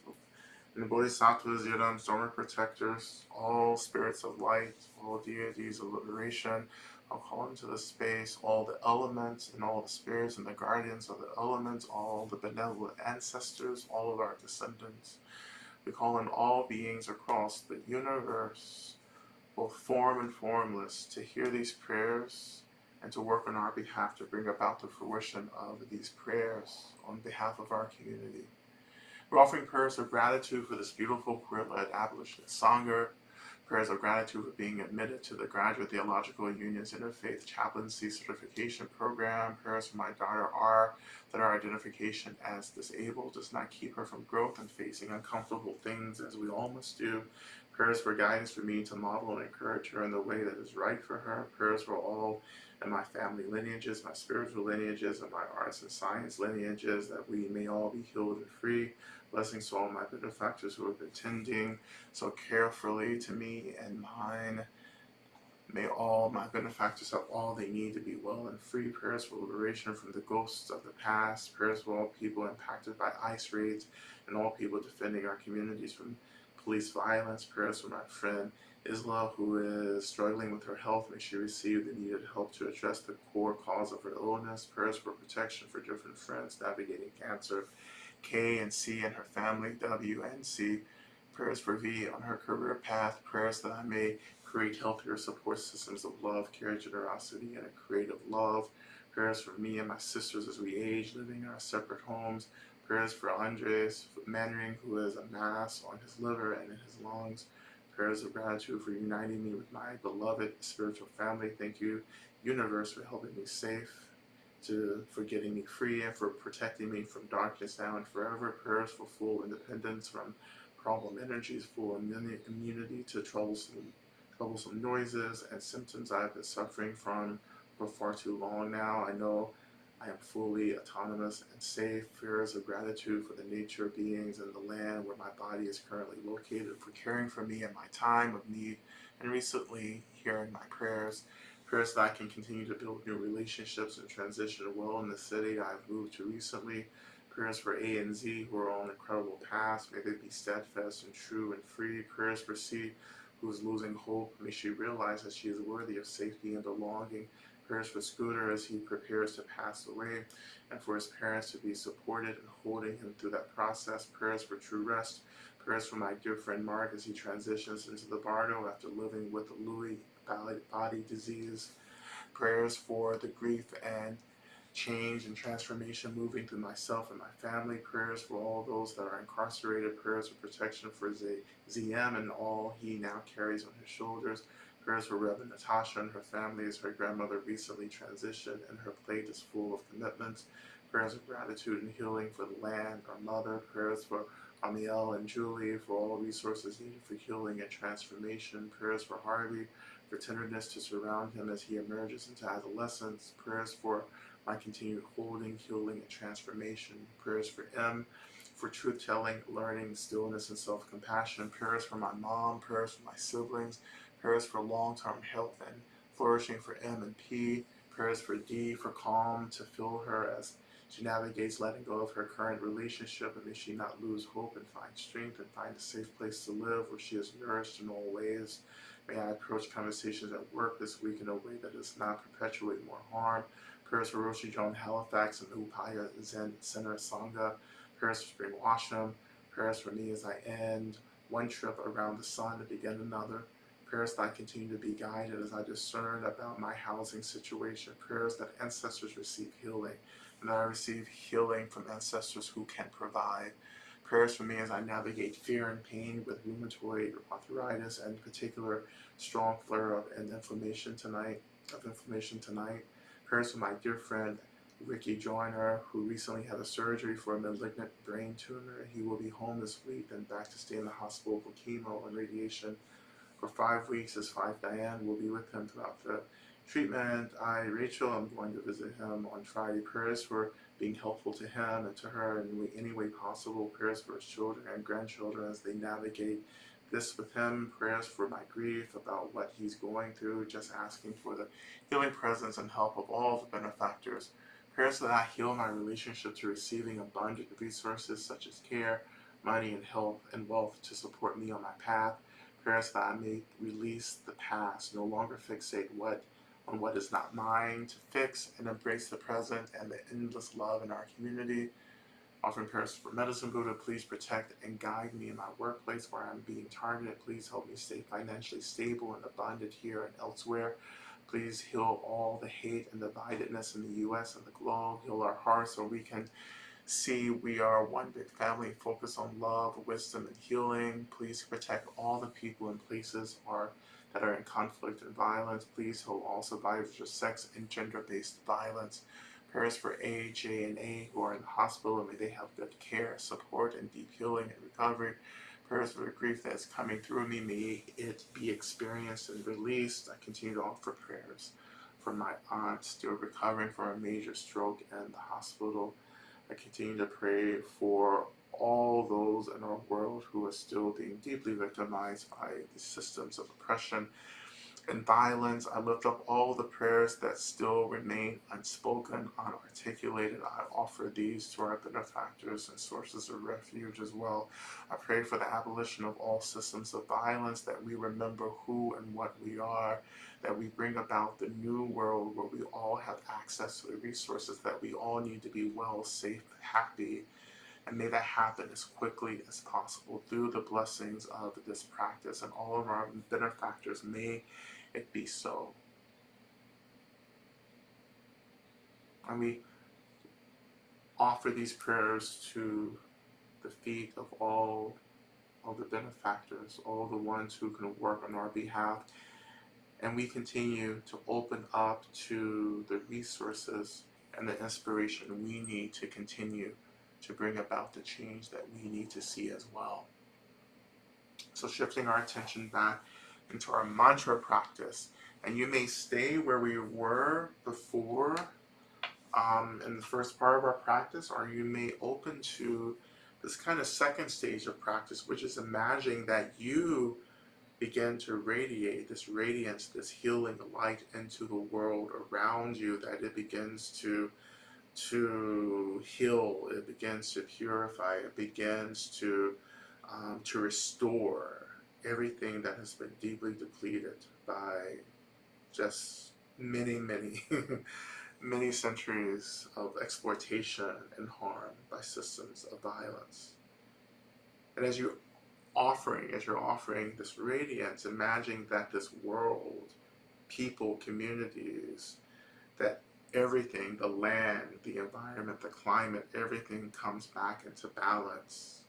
and the Bodhisattvas, Yidams, dormant protectors, all spirits of light, all deities of liberation. I'll call into the space all the elements and all the spirits and the guardians of the elements, all the benevolent ancestors, all of our descendants. We call in all beings across the universe, both form and formless, to hear these prayers and to work on our behalf to bring about the fruition of these prayers on behalf of our community. We're offering prayers of gratitude for this beautiful queer-led abolitionist Sangha, prayers of gratitude for being admitted to the Graduate Theological Union's Interfaith Chaplaincy Certification Program, prayers for my daughter R, that our identification as disabled does not keep her from growth and facing uncomfortable things as we all must do, prayers for guidance for me to model and encourage her in the way that is right for her, prayers for all in my family lineages, my spiritual lineages, and my arts and science lineages, that we may all be healed and free. Blessings to all my benefactors who have been tending so carefully to me and mine. May all my benefactors have all they need to be well and free. Prayers for liberation from the ghosts of the past. Prayers for all people impacted by ICE raids and all people defending our communities from police violence. Prayers for my friend Isla, who is struggling with her health. May she receive the needed help to address the core cause of her illness. Prayers for protection for different friends navigating cancer. K and C and her family, W and C. Prayers for V on her career path. Prayers that I may create healthier support systems of love, care, generosity, and a creative love. Prayers for me and my sisters as we age, living in our separate homes. Prayers for Andres Mannering, who has a mass on his liver and in his lungs. Prayers of gratitude for uniting me with my beloved spiritual family. Thank you, universe, for helping me safe, for getting me free, and for protecting me from darkness now and forever. Prayers for full independence from problem energies, full immunity to troublesome noises and symptoms I've been suffering from for far too long now. I know I am fully autonomous and safe. Prayers of gratitude for the nature beings and the land where my body is currently located, for caring for me in my time of need, and recently hearing my prayers. Prayers that I can continue to build new relationships and transition well in the city I've moved to recently. Prayers for A and Z, who are on incredible paths. May they be steadfast and true and free. Prayers for C, who is losing hope. May she realize that she is worthy of safety and belonging. Prayers for Scooter as he prepares to pass away, and for his parents to be supported and holding him through that process. Prayers for true rest. Prayers for my dear friend Mark as he transitions into the bardo after living with a Lewy body disease. Prayers for the grief and change and transformation moving through myself and my family. Prayers for all those that are incarcerated. Prayers for protection for ZM and all he now carries on his shoulders. Prayers for Reverend Natasha and her family as her grandmother recently transitioned and her plate is full of commitments. Prayers of gratitude and healing for the land, our mother. Prayers for Amiel and Julie for all resources needed for healing and transformation. Prayers for Harvey for tenderness to surround him as he emerges into adolescence. Prayers for my continued holding, healing, and transformation. Prayers for M, for truth-telling, learning, stillness, and self-compassion. Prayers for my mom. Prayers for my siblings. Prayers for long-term health and flourishing for M and P. Prayers for D, for calm to fill her as She navigates letting go of her current relationship, and may she not lose hope and find strength and find a safe place to live where she is nourished in all ways. May I approach conversations at work this week in a way that does not perpetuate more harm. Prayers for Roshi Joan Halifax and Upaya Zen Center Sangha. Prayers for Spring Washam. Prayers for me as I end one trip around the sun to begin another. Prayers that I continue to be guided as I discern about my housing situation. Prayers that ancestors receive healing, and that I receive healing from ancestors who can provide. Prayers for me as I navigate fear and pain with rheumatoid arthritis, and in particular strong flare of inflammation tonight. Prayers for my dear friend Ricky Joyner, who recently had a surgery for a malignant brain tumor. He will be home this week and back to stay in the hospital for chemo and radiation for 5 weeks. His wife Diane will be with him throughout the treatment. Rachel, I'm going to visit him on Friday. Prayers for being helpful to him and to her in any way possible. Prayers for his children and grandchildren as they navigate this with him. Prayers for my grief about what he's going through. Just asking for the healing presence and help of all the benefactors. Prayers that I heal my relationship to receiving abundant resources such as care, money, and health and wealth to support me on my path. Prayers that I may release the past, no longer fixate on what is not mine, to fix and embrace the present and the endless love in our community. Offering prayers for Medicine Buddha, please protect and guide me in my workplace where I'm being targeted. Please help me stay financially stable and abundant here and elsewhere. Please heal all the hate and dividedness in the U.S. and the globe. Heal our hearts so we can see we are one big family. Focus on love, wisdom, and healing. Please protect all the people and places that are in conflict and violence. Please heal all survivors of sex and gender-based violence. Prayers for A, J, and A who are in the hospital, and may they have good care, support, and deep healing and recovery. Prayers for the grief that is coming through me, may it be experienced and released. I continue to offer prayers for my aunt still recovering from a major stroke in the hospital. I continue to pray for all those in our world who are still being deeply victimized by the systems of oppression and violence. I lift up all the prayers that still remain unspoken, unarticulated. I offer these to our benefactors and sources of refuge as well. I pray for the abolition of all systems of violence, that we remember who and what we are, that we bring about the new world where we all have access to the resources that we all need to be well, safe, happy, and may that happen as quickly as possible through the blessings of this practice and all of our benefactors. May it be so. And we offer these prayers to the feet of all of the benefactors, all the ones who can work on our behalf. And we continue to open up to the resources and the inspiration we need to continue to bring about the change that we need to see as well. So shifting our attention back into our mantra practice, and you may stay where we were before in the first part of our practice, or you may open to this kind of second stage of practice, which is imagining that you begin to radiate this radiance, this healing light into the world around you, that it begins to heal, it begins to purify, it begins to restore everything that has been deeply depleted by just many many centuries of exploitation and harm by systems of violence. And as you're offering this radiance, imagine that this world, people, communities, that everything, the land, the environment, the climate, everything comes back into balance.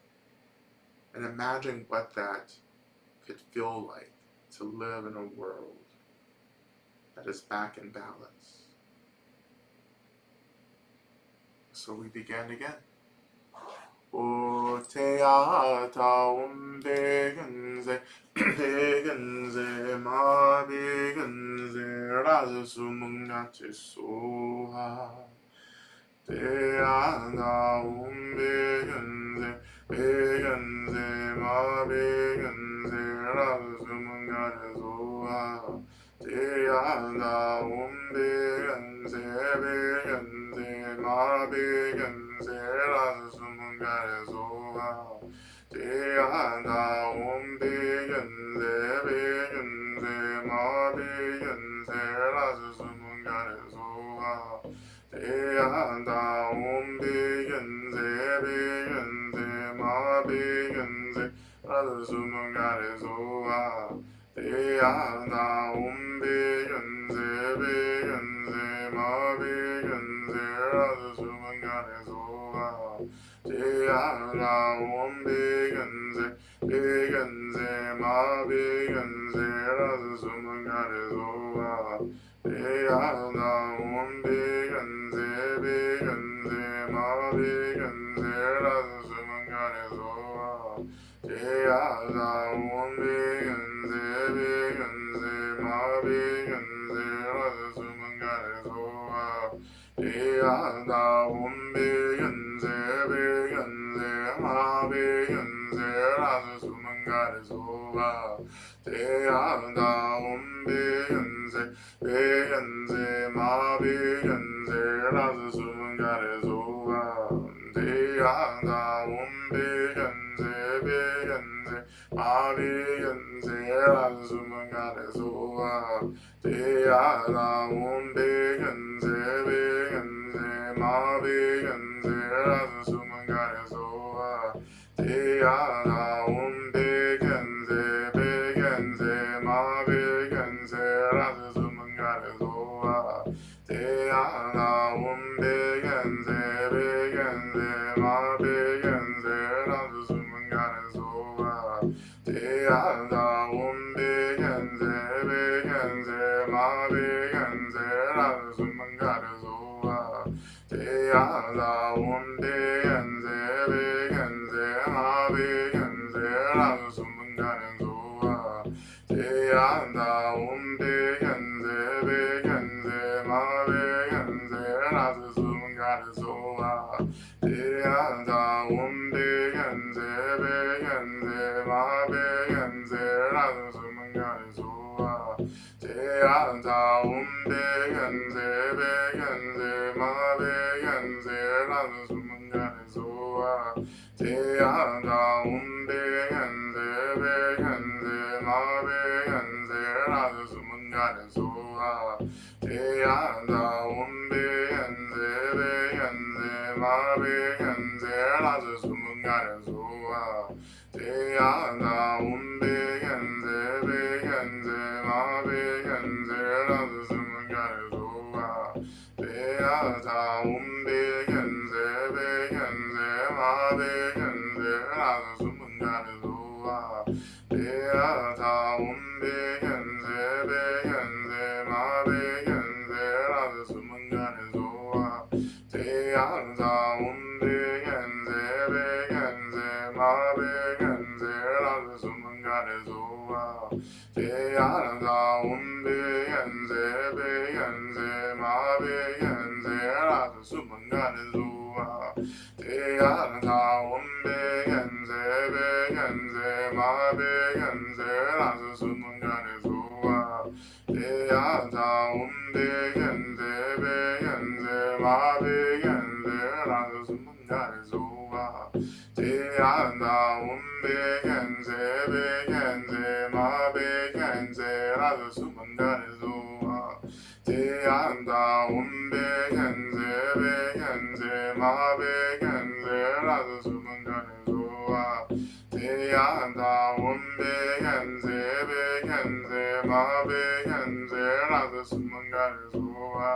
And imagine what that could feel like to live in a world that is back in balance. So we begin again. O te ata begenze, begenze, ma begenze, rasu mungate soha. Te ata begenze, begenze, ma begenze, rasu mungate soha. Te ata begenze, begenze, ma begenze. Deyada umbigenze bigenze ma bigenze Razumangarizoa Deyada umbigenze bigenze ma bigenze Razumangarizoa Deyada umbigenze bigenze ma bigenze Razumangarizoa Deyada umbigenze bigenze ma bigenze Razumangarizoa Deyada umbigenze bigenze ma bigenze Razumangarizoa Deyada umbigenze bigenze ma bigenze Razumangarizoa Deyada umbigenze bigenze ma bigenze Razumangarizoa Deyada umbigenze bigenze ma bigenze Razumangarizoa Deyada umbigenze bigenze ma bigenze Razumangarizoa Deyada umbigenze bigenze ma bigenze Razumangarizoa Deyada umbigenze bigenze ma bigenze Razumangarizoa Deyada umbigenze bigenze ma bigenze Razumangarizoa Deyada umbigenze bigenze ma bigenze Razumangarizoa Deyada umbigenze bigenze ma bigenze Razumangarizoa Deyada umbigenze bigenze ma bigenze Razumangarizoa Deyada umbigenze bigenze ma bigenze Razumangarizoa Deyada umbigenze bigenze ma bigenze Razumangarizoa Deyada umbigenze bigenze ma bigenze Razumangarizoa Deyada umbigenze bigenze ma bigenze Razumangarizoa Deyada umbigenze bigenze ma bigenze Razumangarizoa Deyada umbigenze bigenze ma bigenze Razumangarizoa Deyada umbigenze bigenze ma bigenze Razumangarizoa Deyada umbigenze bigenze ma bigenze Razumangarizoa Deyada umbigenze bigenze ma bigenze Razumangarizoa Deyada umbigenze bigenze ma bigenze Razumangarizoa Deyada umbigenze bigenze ma bigenze Razumangarizoa Deyada umbigenze bigenze ma bigenze Razumangarizoa Deyada umbigenze bigenze ma bigenze Razumangarizoa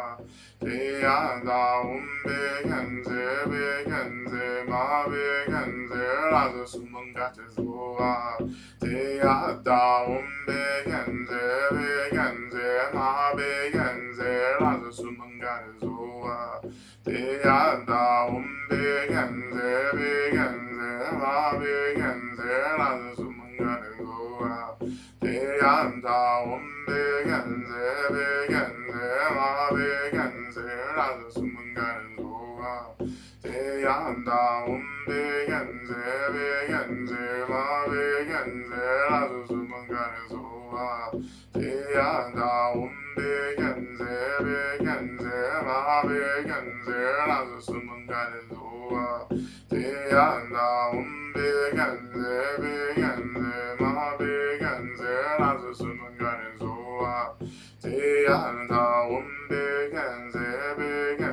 Deyada umbigenze bigenze ma bigenze Razumangarizoa Deyada umbigenze bigenze ma bigenze Razumangarizoa Deyada umbigenze bigenze ma bigenze Razumangarizoa Deyada umbigenze bigenze ma bigenze Razumangarizoa Deyada umbigenze bigenze ma bigenze Razumangarizoa Deyada umbigenze bigenze ma bigenze Razumangarizoa Deyada umbigenze bigenze ma bigenze Razumangarizoa Deyada umbigenze bigenze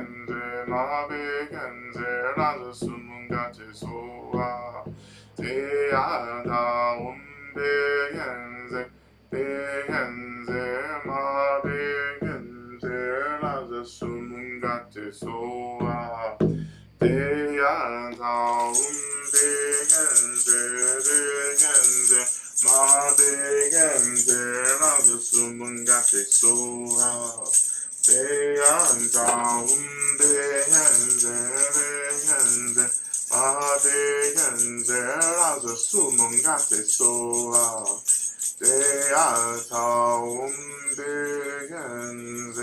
라즈 수문가트 소아 대야 다운데 겐데 마데겐데 라즈 수문가트 소아 대야 다운데 겐데 마데겐데 라즈 수문가트 소아 대야 다운데 겐데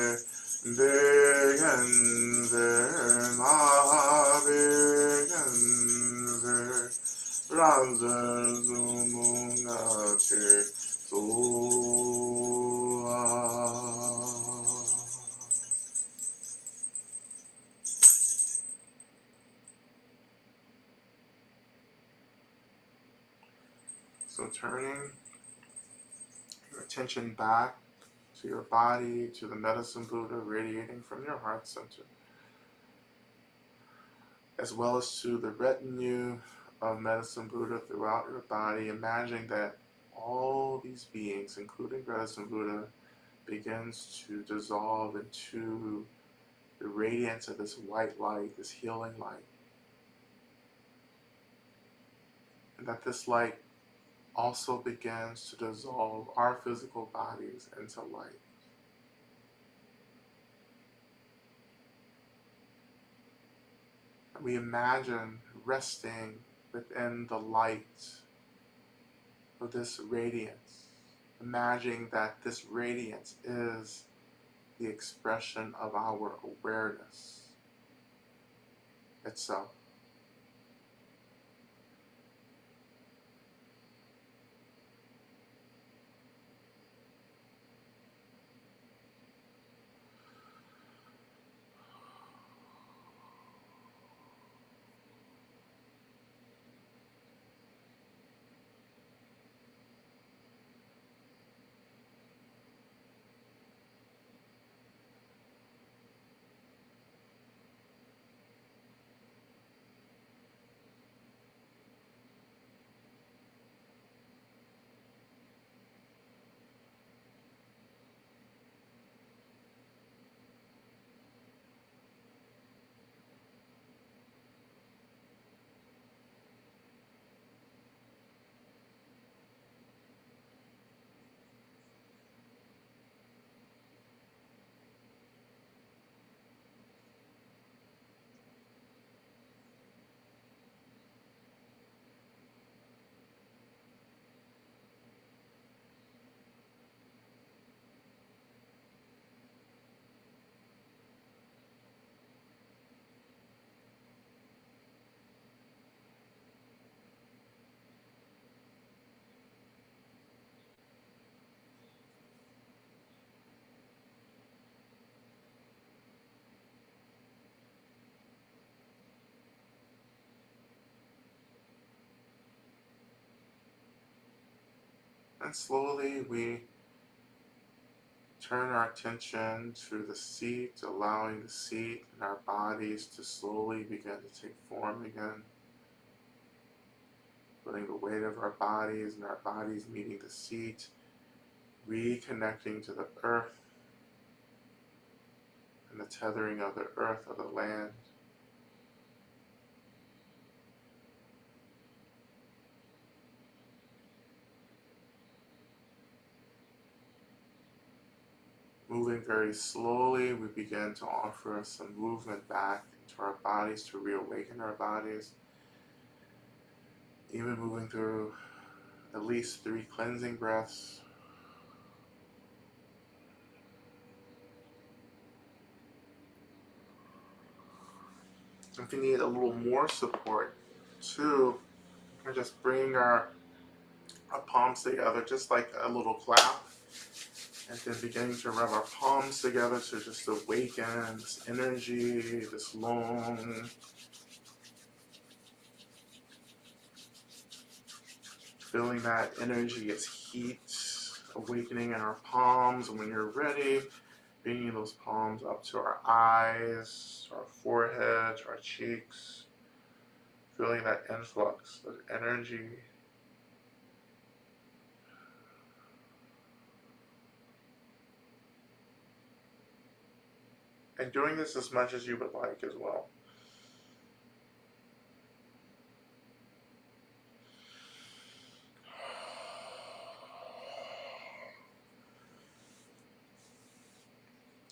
마데겐데 라즈 수문가트 소아. So turning your attention back to your body, to the medicine Buddha radiating from your heart center, as well as to the retinue of medicine Buddha throughout your body, imagining that all these beings, including medicine Buddha, begins to dissolve into the radiance of this white light, this healing light. And that this light also begins to dissolve our physical bodies into light. And we imagine resting within the light of this radiance, imagining that this radiance is the expression of our awareness itself. And slowly we turn our attention to the seat, allowing the seat and our bodies to slowly begin to take form again. Feeling the weight of our bodies and our bodies meeting the seat, reconnecting to the earth and the tethering of the earth of the land. Moving very slowly, we begin to offer some movement back into our bodies to reawaken our bodies. Even moving through at least 3 cleansing breaths. If you need a little more support too, we're just bringing our palms together, just like a little clap. And then beginning to rub our palms together to just awaken this energy, this long, feeling that energy as heat, awakening in our palms. And when you're ready, bringing those palms up to our eyes, to our forehead, to our cheeks, feeling that influx of energy. and doing this as much as you would like as well.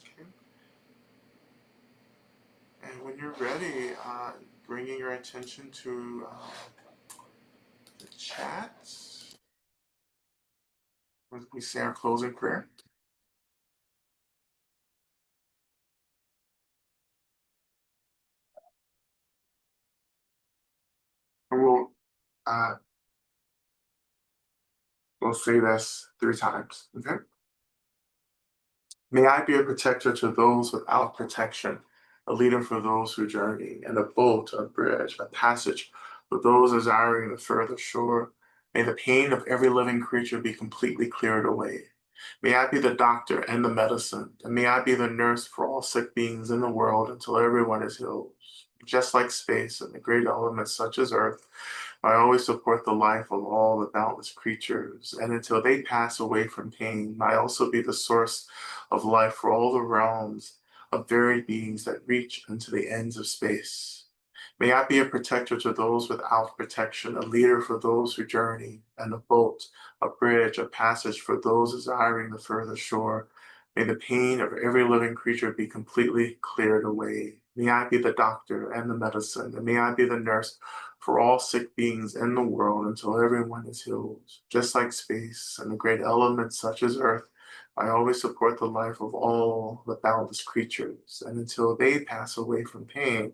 Okay. And when you're ready, bringing your attention to the chat, we say our closing prayer. And uh, we'll say this 3 times. Okay. May I be a protector to those without protection, a leader for those who journey, and a boat, a bridge, a passage for those desiring the further shore. May the pain of every living creature be completely cleared away. May I be the doctor and the medicine, and may I be the nurse for all sick beings in the world until everyone is healed. Just like space and the great elements such as Earth, I always support the life of all the boundless creatures, and until they pass away from pain, I also be the source of life for all the realms of varied beings that reach into the ends of space. May I be a protector to those without protection, a leader for those who journey, and a boat, a bridge, a passage for those desiring the further shore. May the pain of every living creature be completely cleared away. May I be the doctor and the medicine, and may I be the nurse for all sick beings in the world until everyone is healed. Just like space and the great elements such as Earth, I always support the life of all the boundless creatures, and until they pass away from pain,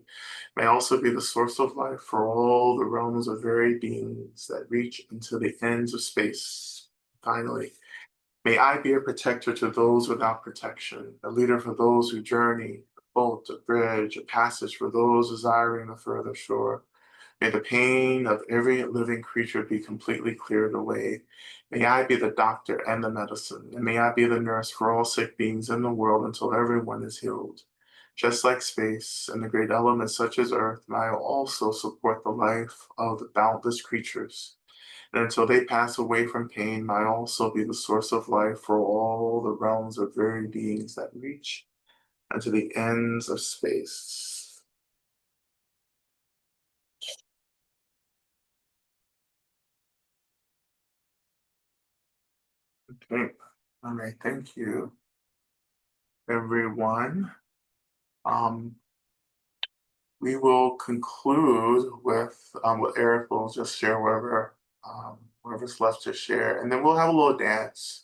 may also be the source of life for all the realms of varied beings that reach into the ends of space. Finally, may I be a protector to those without protection, a leader for those who journey, a boat, a bridge, a passage for those desiring the further shore. May the pain of every living creature be completely cleared away. May I be the doctor and the medicine, and may I be the nurse for all sick beings in the world until everyone is healed. Just like space and the great elements such as Earth, may I also support the life of the boundless creatures. And until they pass away from pain, may I also be the source of life for all the realms of varied beings that reach unto the ends of space. Okay. All right. Thank you, everyone. Um, we will conclude with what Eric will just share wherever's left to share, and then we'll have a little dance.